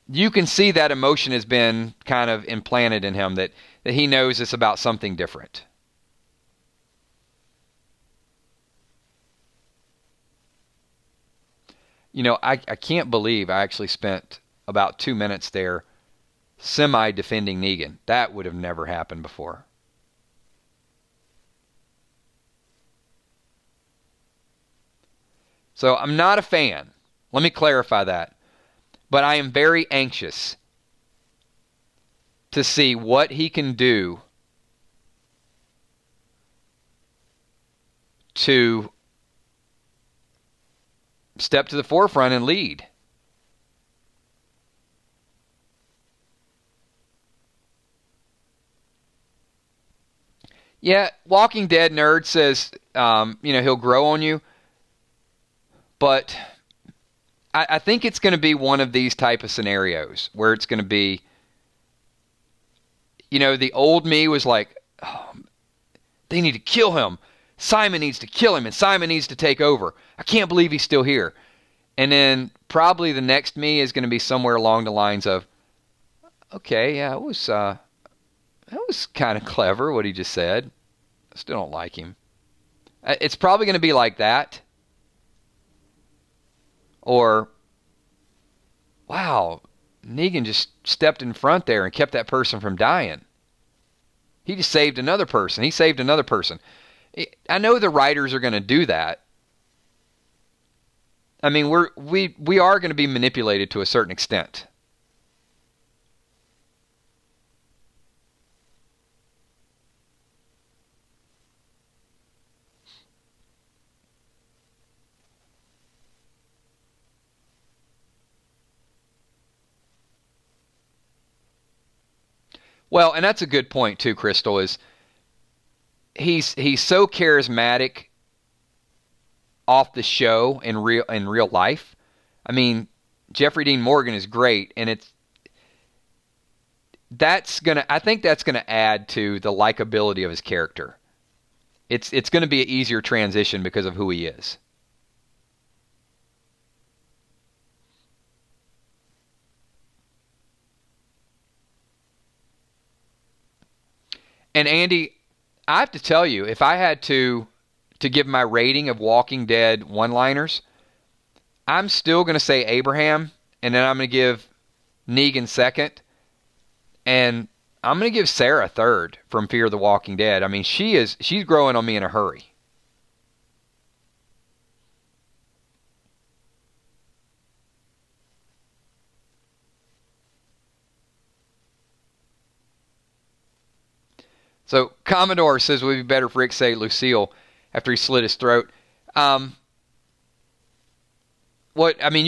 You can see that emotion has been kind of implanted in him, that he knows it's about something different. I can't believe I actually spent about 2 minutes there semi-defending Negan. That would have never happened before. So I'm not a fan. Let me clarify that. But I am very anxious to see what he can do to step to the forefront and lead. Yeah, Walking Dead Nerd says, he'll grow on you. But I think it's going to be one of these type of scenarios where it's going to be, the old me was like, oh, they need to kill him. Simon needs to kill him, and Simon needs to take over. I can't believe he's still here. And then probably the next me is going to be somewhere along the lines of, okay, yeah, that was kind of clever what he just said. I still don't like him. It's probably going to be like that. Or, wow, Negan just stepped in front there and kept that person from dying. He just saved another person. He saved another person. I know the writers are going to do that. I mean, we are going to be manipulated to a certain extent. Well, and that's a good point too, Crystal, is he's so charismatic off the show in real life. I mean, Jeffrey Dean Morgan is great, and I think that's gonna add to the likability of his character. It's gonna be an easier transition because of who he is. And Andy, I have to tell you, if I had to give my rating of Walking Dead one-liners, I'm still going to say Abraham, and then I'm going to give Negan second, and I'm going to give Sarah third from Fear the Walking Dead. I mean, she's growing on me in a hurry. So Commodore says it would be better if Rick say Lucille after he slit his throat. You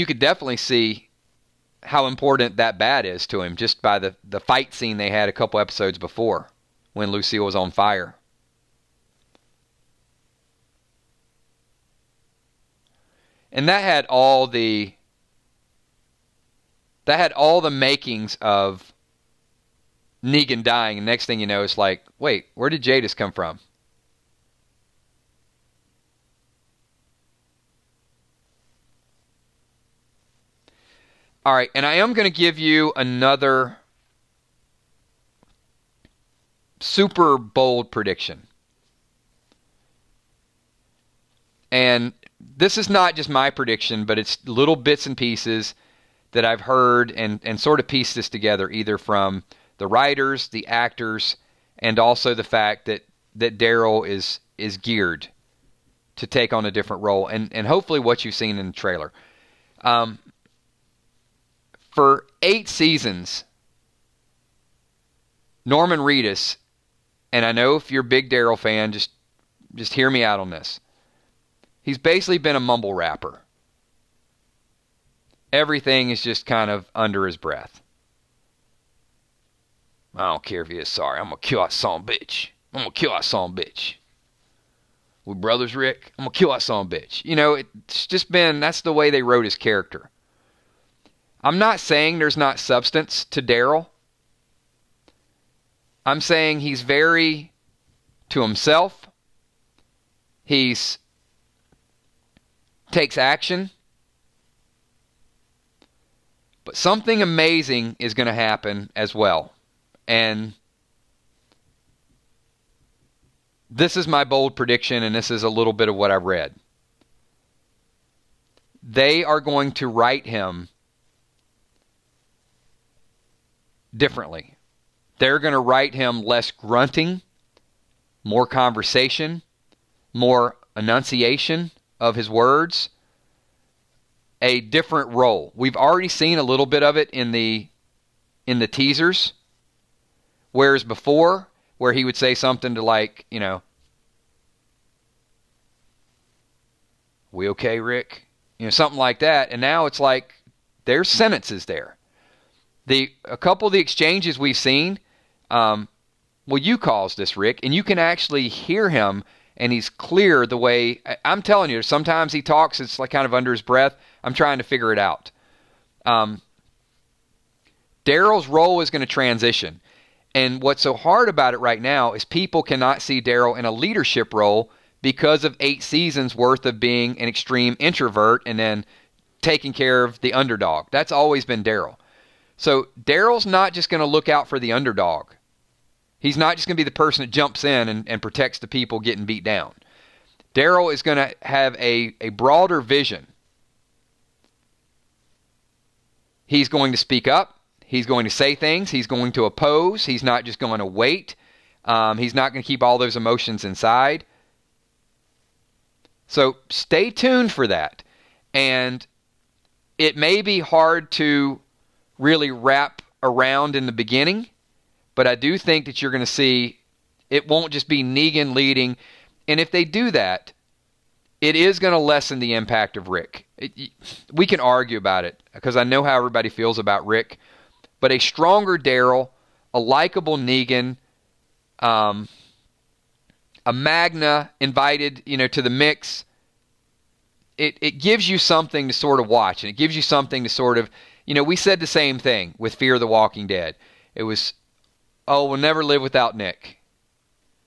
could definitely see how important that bat is to him just by the fight scene they had a couple episodes before when Lucille was on fire. And that had all the makings of Negan dying, and next thing you know, it's like, wait, where did Jadis come from? All right, and I am going to give you another super bold prediction. And this is not just my prediction, but it's little bits and pieces that I've heard and sort of pieced this together, either from the writers, the actors, and also the fact that Daryl is geared to take on a different role, and hopefully what you've seen in the trailer. For 8 seasons, Norman Reedus, and I know if you're a big Daryl fan, just hear me out on this. He's basically been a mumble rapper. Everything is just kind of under his breath. I don't care if he is sorry. I'm going to kill that son bitch. I'm going to kill that son bitch. We brothers, Rick? I'm going to kill that son bitch. You know, it's just been, that's the way they wrote his character. I'm not saying there's not substance to Daryl. I'm saying he's very to himself. He's takes action. But something amazing is going to happen as well. And this is my bold prediction, and this is a little bit of what I've read. They are going to write him differently. They're going to write him less grunting, more conversation, more enunciation of his words, a different role. We've already seen a little bit of it in the teasers. Whereas before, where he would say something to like, you know, we okay, Rick? You know, something like that. And now it's like there's sentences there. A couple of the exchanges we've seen, well, you caused this, Rick, and you can actually hear him, and he's clear the way, I'm telling you, sometimes he talks, it's like kind of under his breath. I'm trying to figure it out. Daryl's role is going to transition. And what's so hard about it right now is people cannot see Daryl in a leadership role because of 8 seasons worth of being an extreme introvert and then taking care of the underdog. That's always been Daryl. So Daryl's not just going to look out for the underdog. He's not just going to be the person that jumps in and protects the people getting beat down. Daryl is going to have a broader vision. He's going to speak up. He's going to say things. He's going to oppose. He's not just going to wait. He's not going to keep all those emotions inside. So stay tuned for that. And it may be hard to really wrap around in the beginning, but I do think that you're going to see it won't just be Negan leading. And if they do that, it is going to lessen the impact of Rick. We can argue about it because I know how everybody feels about Rick. But a stronger Daryl, a likable Negan, a Magna invited, to the mix. It gives you something to sort of watch, and it gives you something to sort of, we said the same thing with Fear the Walking Dead. It was, we'll never live without Nick.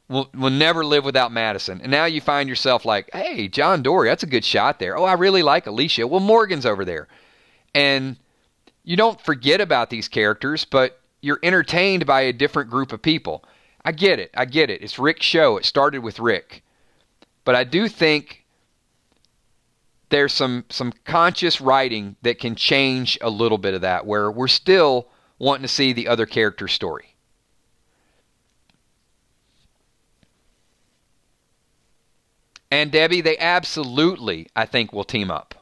We'll never live without Madison. And now you find yourself like, hey, John Dory, that's a good shot there. Oh, I really like Alicia. Well, Morgan's over there. And you don't forget about these characters, but you're entertained by a different group of people. I get it. It's Rick's show. It started with Rick. But I do think there's some conscious writing that can change a little bit of that, where we're still wanting to see the other character's story. And Debbie, they absolutely, I think, will team up.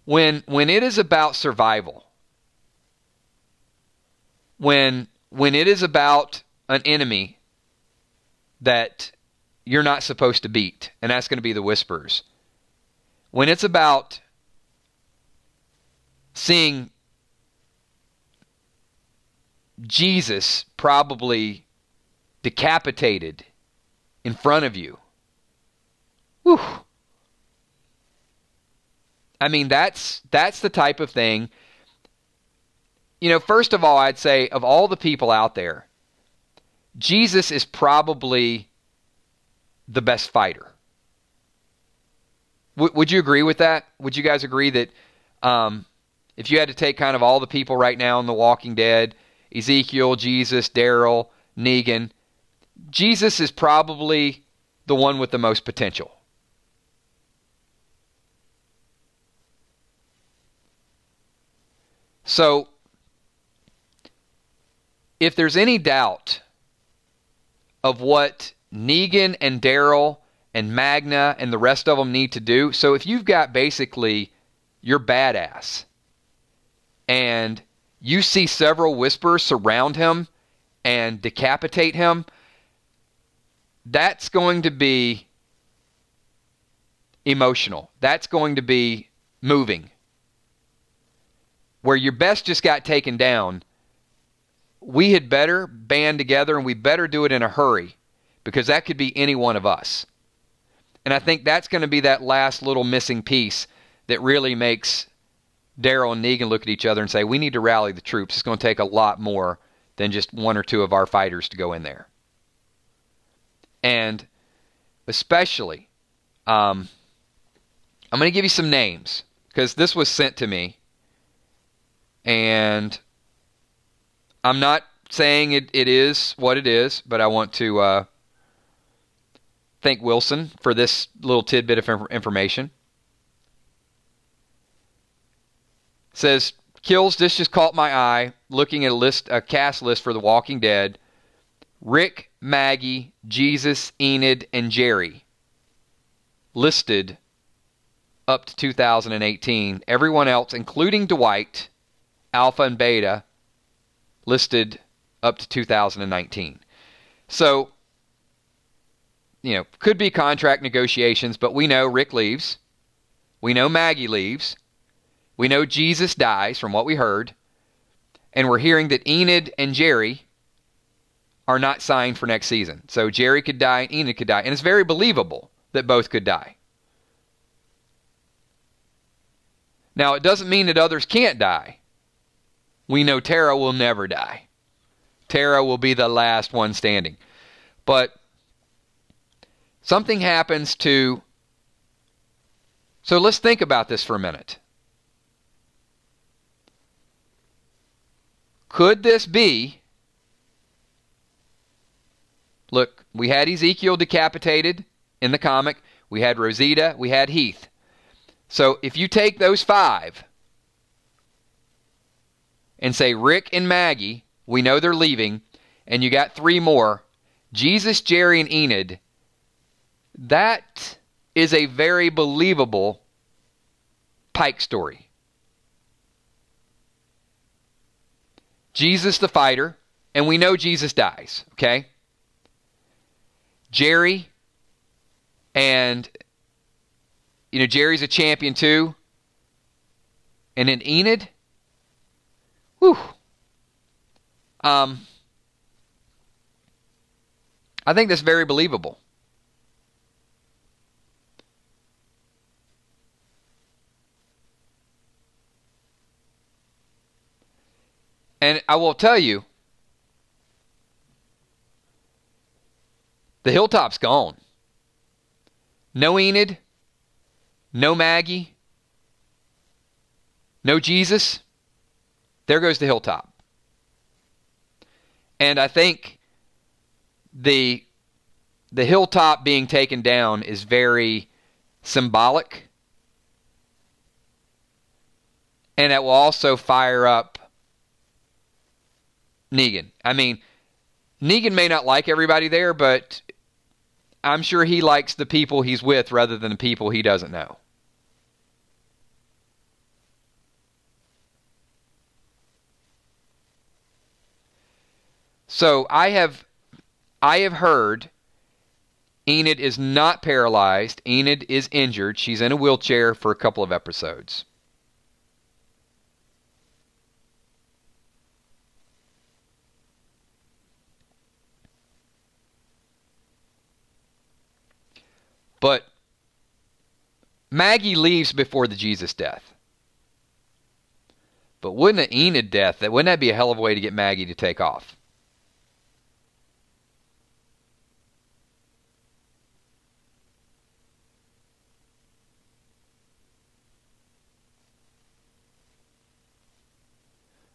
When it is about survival, when it is about an enemy that you're not supposed to beat, and that's going to be the Whisperers. When it's about seeing Jesus probably decapitated in front of you, whew. I mean, that's the type of thing. You know, first of all, I'd say of all the people out there, Jesus is probably the best fighter. Would you agree with that? Would you guys agree that if you had to take kind of all the people right now in The Walking Dead, Ezekiel, Jesus, Daryl, Negan, Jesus is probably the one with the most potential? So, if there's any doubt of what Negan and Daryl and Magna and the rest of them need to do, so if you've got basically your badass and you see several Whisperers surround him and decapitate him, that's going to be emotional. That's going to be moving. Where your best just got taken down, we had better band together, and we better do it in a hurry, because that could be any one of us. And I think that's going to be that last little missing piece that really makes Daryl and Negan look at each other and say, we need to rally the troops. It's going to take a lot more than just one or two of our fighters to go in there. And especially, I'm going to give you some names, because this was sent to me. And I'm not saying it is what it is, but I want to thank Wilson for this little tidbit of information. It says, kills, this just caught my eye, looking at a cast list for The Walking Dead. Rick, Maggie, Jesus, Enid, and Jerry listed up to 2018. Everyone else, including Dwight, Alpha and Beta, listed up to 2019. So, you know, could be contract negotiations, but we know Rick leaves. We know Maggie leaves. We know Jesus dies, from what we heard. And we're hearing that Enid and Jerry are not signed for next season. So Jerry could die and Enid could die. And it's very believable that both could die. Now, it doesn't mean that others can't die. We know Tara will never die. Tara will be the last one standing. But something happens to... So let's think about this for a minute. Could this be... Look, we had Ezekiel decapitated in the comic. We had Rosita. We had Heath. So if you take those 5... and say Rick and Maggie, we know they're leaving, and you got 3 more, Jesus, Jerry, and Enid, that is a very believable Pike story. Jesus the fighter, and we know Jesus dies, okay? Jerry, and, you know, Jerry's a champion too, and then Enid, whew. I think that's very believable. And I will tell you, the hilltop's gone. No Enid, no Maggie, no Jesus. There goes the hilltop. And I think the hilltop being taken down is very symbolic And that will also fire up Negan. I mean, Negan may not like everybody there, but I'm sure he likes the people he's with rather than the people he doesn't know. So I have heard Enid is not paralyzed. Enid is injured. She's in a wheelchair for a couple of episodes. But Maggie leaves before the Jesus death. But wouldn't an Enid death, wouldn't that be a hell of a way to get Maggie to take off?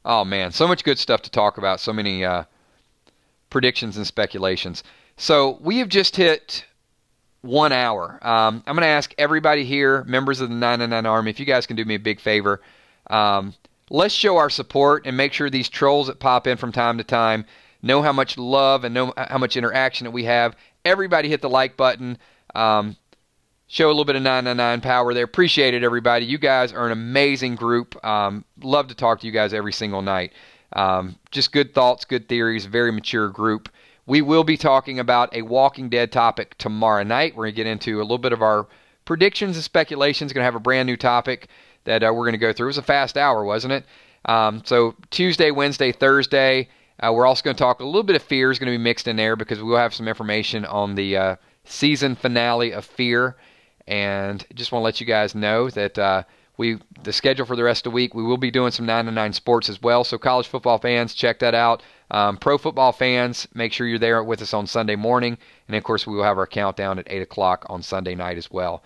Oh man, so much good stuff to talk about. So many predictions and speculations. So we have just hit 1 hour. I'm going to ask everybody here, members of the 999 Army, if you guys can do me a big favor. Let's show our support and make sure these trolls that pop in from time to time know how much love and know how much interaction that we have. Everybody hit the like button. Show a little bit of 999 power there. Appreciate it, everybody. You guys are an amazing group. Love to talk to you guys every single night. Just good thoughts, good theories, very mature group. We will be talking about a Walking Dead topic tomorrow night. We're going to get into a little bit of our predictions and speculations. Going to have a brand new topic that we're going to go through. It was a fast hour, wasn't it? So Tuesday, Wednesday, Thursday. We're also going to talk a little bit of Fear is going to be mixed in there because we'll have some information on the season finale of Fear. And just want to let you guys know that the schedule for the rest of the week, we will be doing some 999 sports as well. So college football fans, check that out. Pro football fans, make sure you're there with us on Sunday morning. And, of course, we will have our countdown at 8 o'clock on Sunday night as well.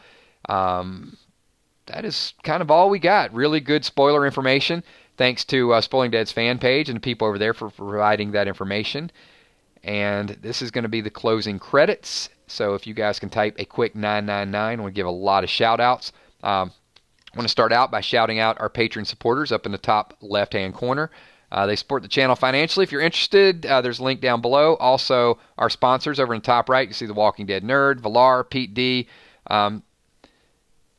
That is kind of all we got. Really good spoiler information. Thanks to Spoiling Dead's fan page and the people over there for providing that information. And this is going to be the closing credits. So if you guys can type a quick 999, we'll give a lot of shout-outs. I want to start out by shouting out our Patreon supporters up in the top left-hand corner. They support the channel financially. If you're interested, there's a link down below. Also, our sponsors over in the top right, you see The Walking Dead Nerd, Valar, Pete D.,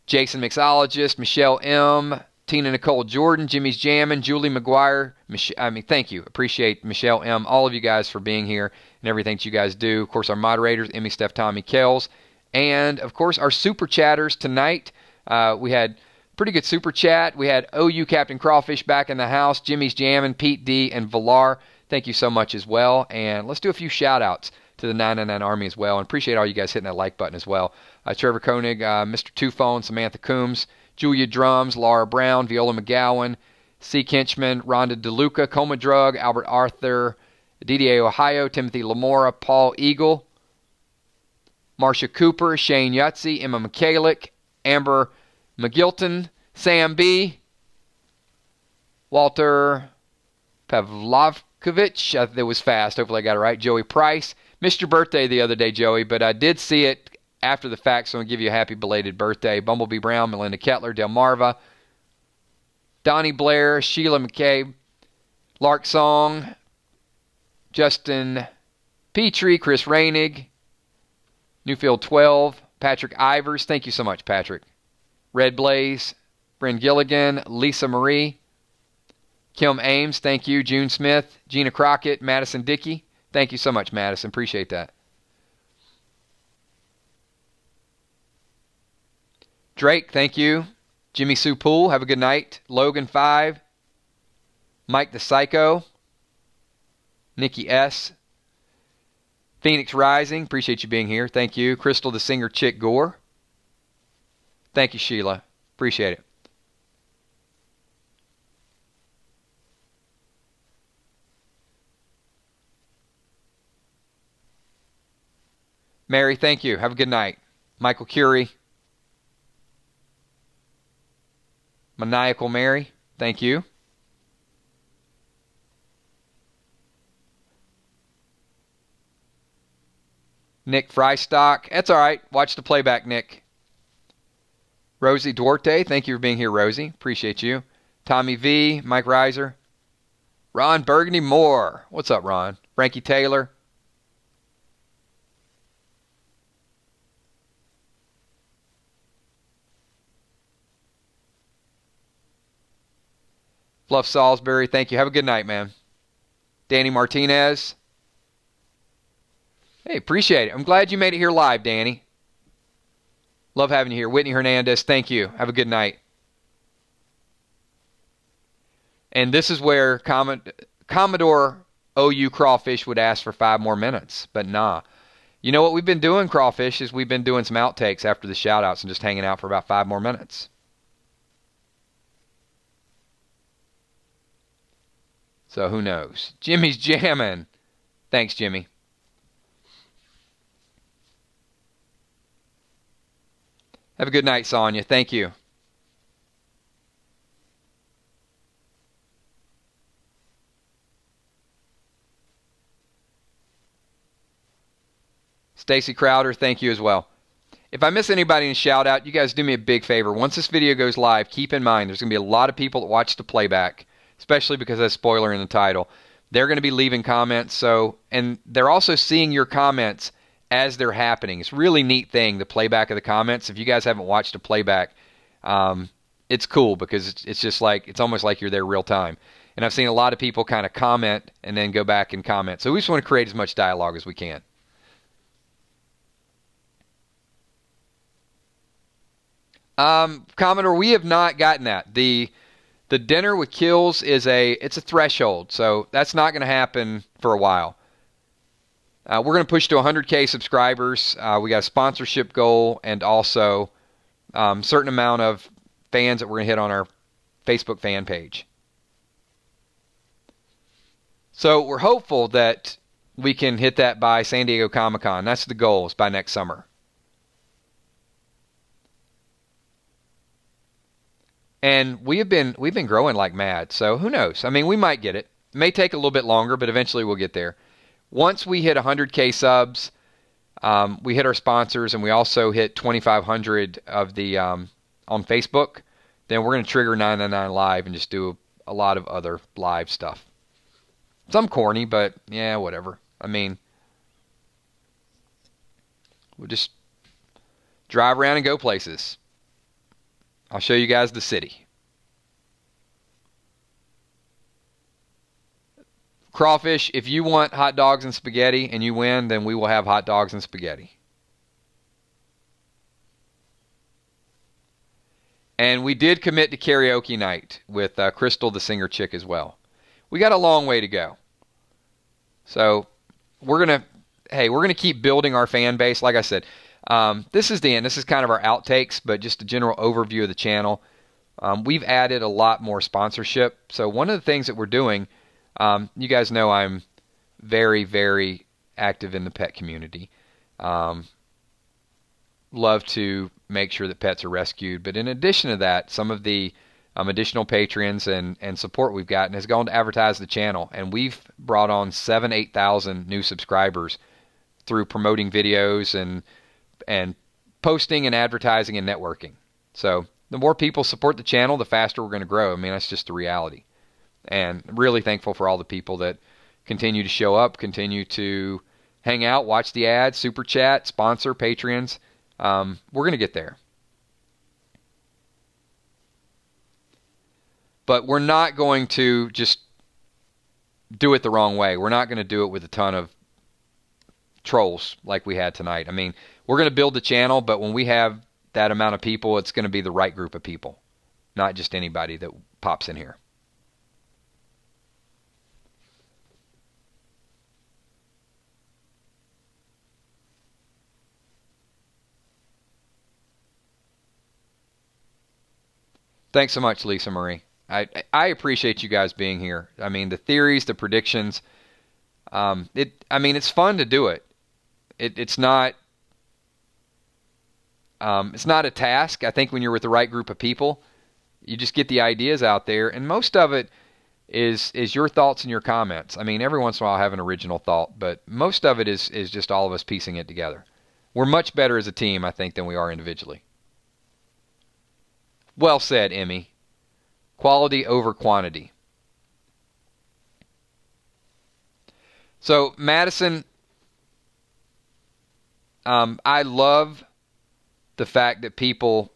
Jason Mixologist, Michelle M., Tina Nicole Jordan, Jimmy's Jammin', Julie McGuire. Thank you. Appreciate Michelle M., all of you guys for being here and everything that you guys do. Of course, our moderators, Emmy, Steph, Tommy, Kells. And, of course, our super chatters tonight. We had pretty good super chat. We had OU Captain Crawfish back in the house, Jimmy's Jammin', Pete D., and Valar. Thank you so much as well. And let's do a few shout-outs to the 999 Army as well. And appreciate all you guys hitting that like button as well. Trevor Koenig, Mr. Tufone, Samantha Coombs, Julia Drums, Laura Brown, Viola McGowan, C. Kinchman, Rhonda DeLuca, Coma Drug, Albert Arthur, DDA Ohio, Timothy Lamora, Paul Eagle, Marcia Cooper, Shane Yutzi, Emma McCalick, Amber McGilton, Sam B., Walter Pavlovkovich, that was fast, hopefully I got it right, Joey Price. Missed your birthday the other day, Joey, but I did see it after the fact, so I'll give you a happy belated birthday. Bumblebee Brown, Melinda Kettler, Delmarva, Donnie Blair, Sheila McCabe, Lark Song, Justin Petrie, Chris Rainig, Newfield 12, Patrick Ivers. Thank you so much, Patrick. Red Blaze, Bryn Gilligan, Lisa Marie, Kim Ames. Thank you. June Smith, Gina Crockett, Madison Dickey. Thank you so much, Madison. Appreciate that. Drake, thank you. Jimmy Sue Poole, have a good night. Logan 5. Mike the Psycho. Nikki S. Phoenix Rising, appreciate you being here. Thank you. Crystal the Singer Chick Gore. Thank you, Sheila. Appreciate it. Mary, thank you. Have a good night. Michael Curie. Maniacal Mary, thank you. Nick Frystock, that's all right. Watch the playback, Nick. Rosie Duarte, thank you for being here, Rosie. Appreciate you. Tommy V, Mike Reiser, Ron Burgundy Moore. What's up, Ron? Frankie Taylor. Fluff Salisbury, thank you. Have a good night, man. Danny Martinez. Hey, appreciate it. I'm glad you made it here live, Danny. Love having you here. Whitney Hernandez, thank you. Have a good night. And this is where Commodore OU Crawfish would ask for 5 more minutes, but nah. You know what we've been doing, Crawfish, is we've been doing some outtakes after the shout-outs and just hanging out for about 5 more minutes. So who knows? Jimmy's jamming. Thanks, Jimmy. Have a good night, Sonia. Thank you. Stacy Crowder, thank you as well. If I miss anybody in shout out, you guys do me a big favor. Once this video goes live, keep in mind there's going to be a lot of people that watch the playback, especially because there's a spoiler in the title. They're going to be leaving comments, and they're also seeing your comments as they're happening. It's a really neat thing, the playback of the comments. If you guys haven't watched a playback, it's cool because it's just like, it's almost like you're there real time. And I've seen a lot of people kind of comment and then go back and comment. So we just want to create as much dialogue as we can. Commodore, we have not gotten that. The dinner with kills it's a threshold, so that's not going to happen for a while. We're going to push to 100K subscribers. We got a sponsorship goal and also certain amount of fans that we're going to hit on our Facebook fan page. So we're hopeful that we can hit that by San Diego Comic-Con. That's the goal, is by next summer. And we've been growing like mad, so who knows? I mean, we might get it. It may take a little bit longer, but eventually we'll get there. Once we hit 100K subs, we hit our sponsors, and we also hit 2,500 of the on Facebook, then we're going to trigger 999 Live and just do a lot of other live stuff. Some corny, but yeah, whatever. I mean, we'll just drive around and go places. I'll show you guys the city. Crawfish, if you want hot dogs and spaghetti and you win, then we will have hot dogs and spaghetti. And we did commit to karaoke night with Crystal, the singer chick, as well. We got a long way to go. So we're gonna keep building our fan base. Like I said, this is the end. This is kind of our outtakes, but just a general overview of the channel. We've added a lot more sponsorship. So one of the things that we're doing, you guys know I'm very, very active in the pet community. Love to make sure that pets are rescued. But in addition to that, some of the additional Patreons and support we've gotten has gone to advertise the channel. And we've brought on 8,000 new subscribers through promoting videos and posting and advertising and networking. So the more people support the channel, the faster we're going to grow. I mean, that's just the reality. And really thankful for all the people that continue to show up, continue to hang out, watch the ads, super chat, sponsor, Patreons. We're going to get there. But we're not going to just do it the wrong way. We're not going to do it with a ton of trolls like we had tonight. I mean, we're going to build the channel, but when we have that amount of people, it's going to be the right group of people, not just anybody that pops in here. Thanks so much, Lisa Marie. I appreciate you guys being here. I mean, the theories, the predictions. I mean, it's fun to do it. It's not a task. I think when you're with the right group of people, you just get the ideas out there, and most of it is your thoughts and your comments. I mean, every once in a while I have an original thought, but most of it is just all of us piecing it together. We're much better as a team, I think, than we are individually. Well said, Emmy. Quality over quantity. So, Madison, I love the fact that people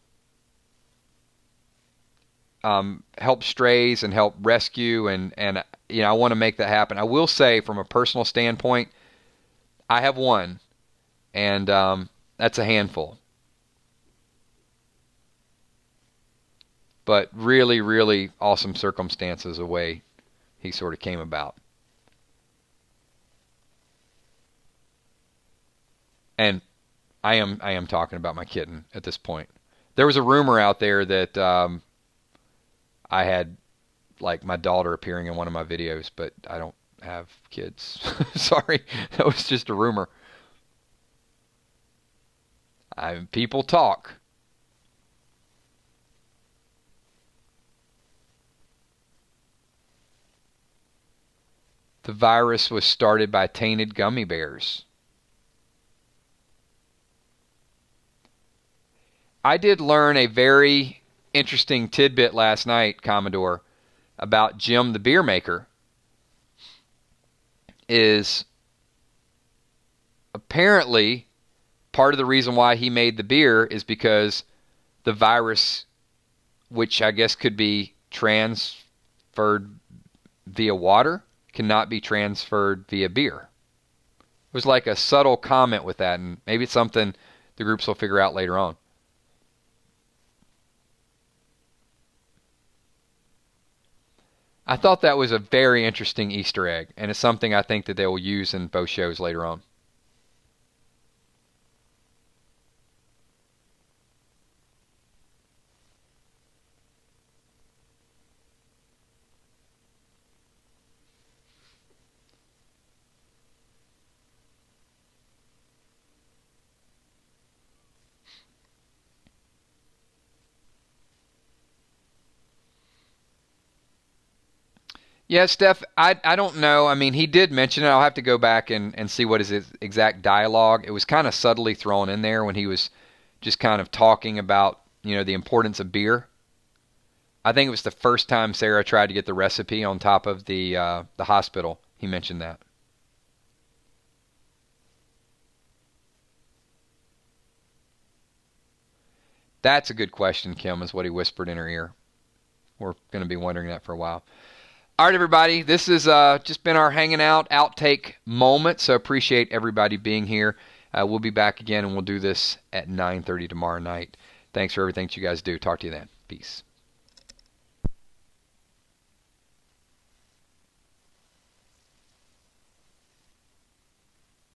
help strays and help rescue, and I want to make that happen. I will say, from a personal standpoint, I have one, and that's a handful. But really, really awesome circumstances the way he sort of came about. And I am talking about my kitten at this point. There was a rumor out there that I had like my daughter appearing in one of my videos, but I don't have kids. Sorry, that was just a rumor. People talk. The virus was started by tainted gummy bears. I did learn a very interesting tidbit last night, Commodore, about Jim the beer maker. Is apparently part of the reason why he made the beer is because the virus, which I guess could be transferred via water, cannot be transferred via beer. It was like a subtle comment with that, and maybe it's something the groups will figure out later on. I thought that was a very interesting Easter egg, and it's something I think that they will use in both shows later on. Yeah, Steph, I don't know. I mean, he did mention it. I'll have to go back and see what is his exact dialogue. It was kind of subtly thrown in there when he was just kind of talking about, the importance of beer. I think it was the first time Sarah tried to get the recipe on top of the hospital. He mentioned that. That's a good question, Kim, is what he whispered in her ear. We're going to be wondering that for a while. All right, everybody, this has just been our hanging out outtake moment, so appreciate everybody being here. We'll be back again, and we'll do this at 9:30 tomorrow night. Thanks for everything that you guys do. Talk to you then. Peace.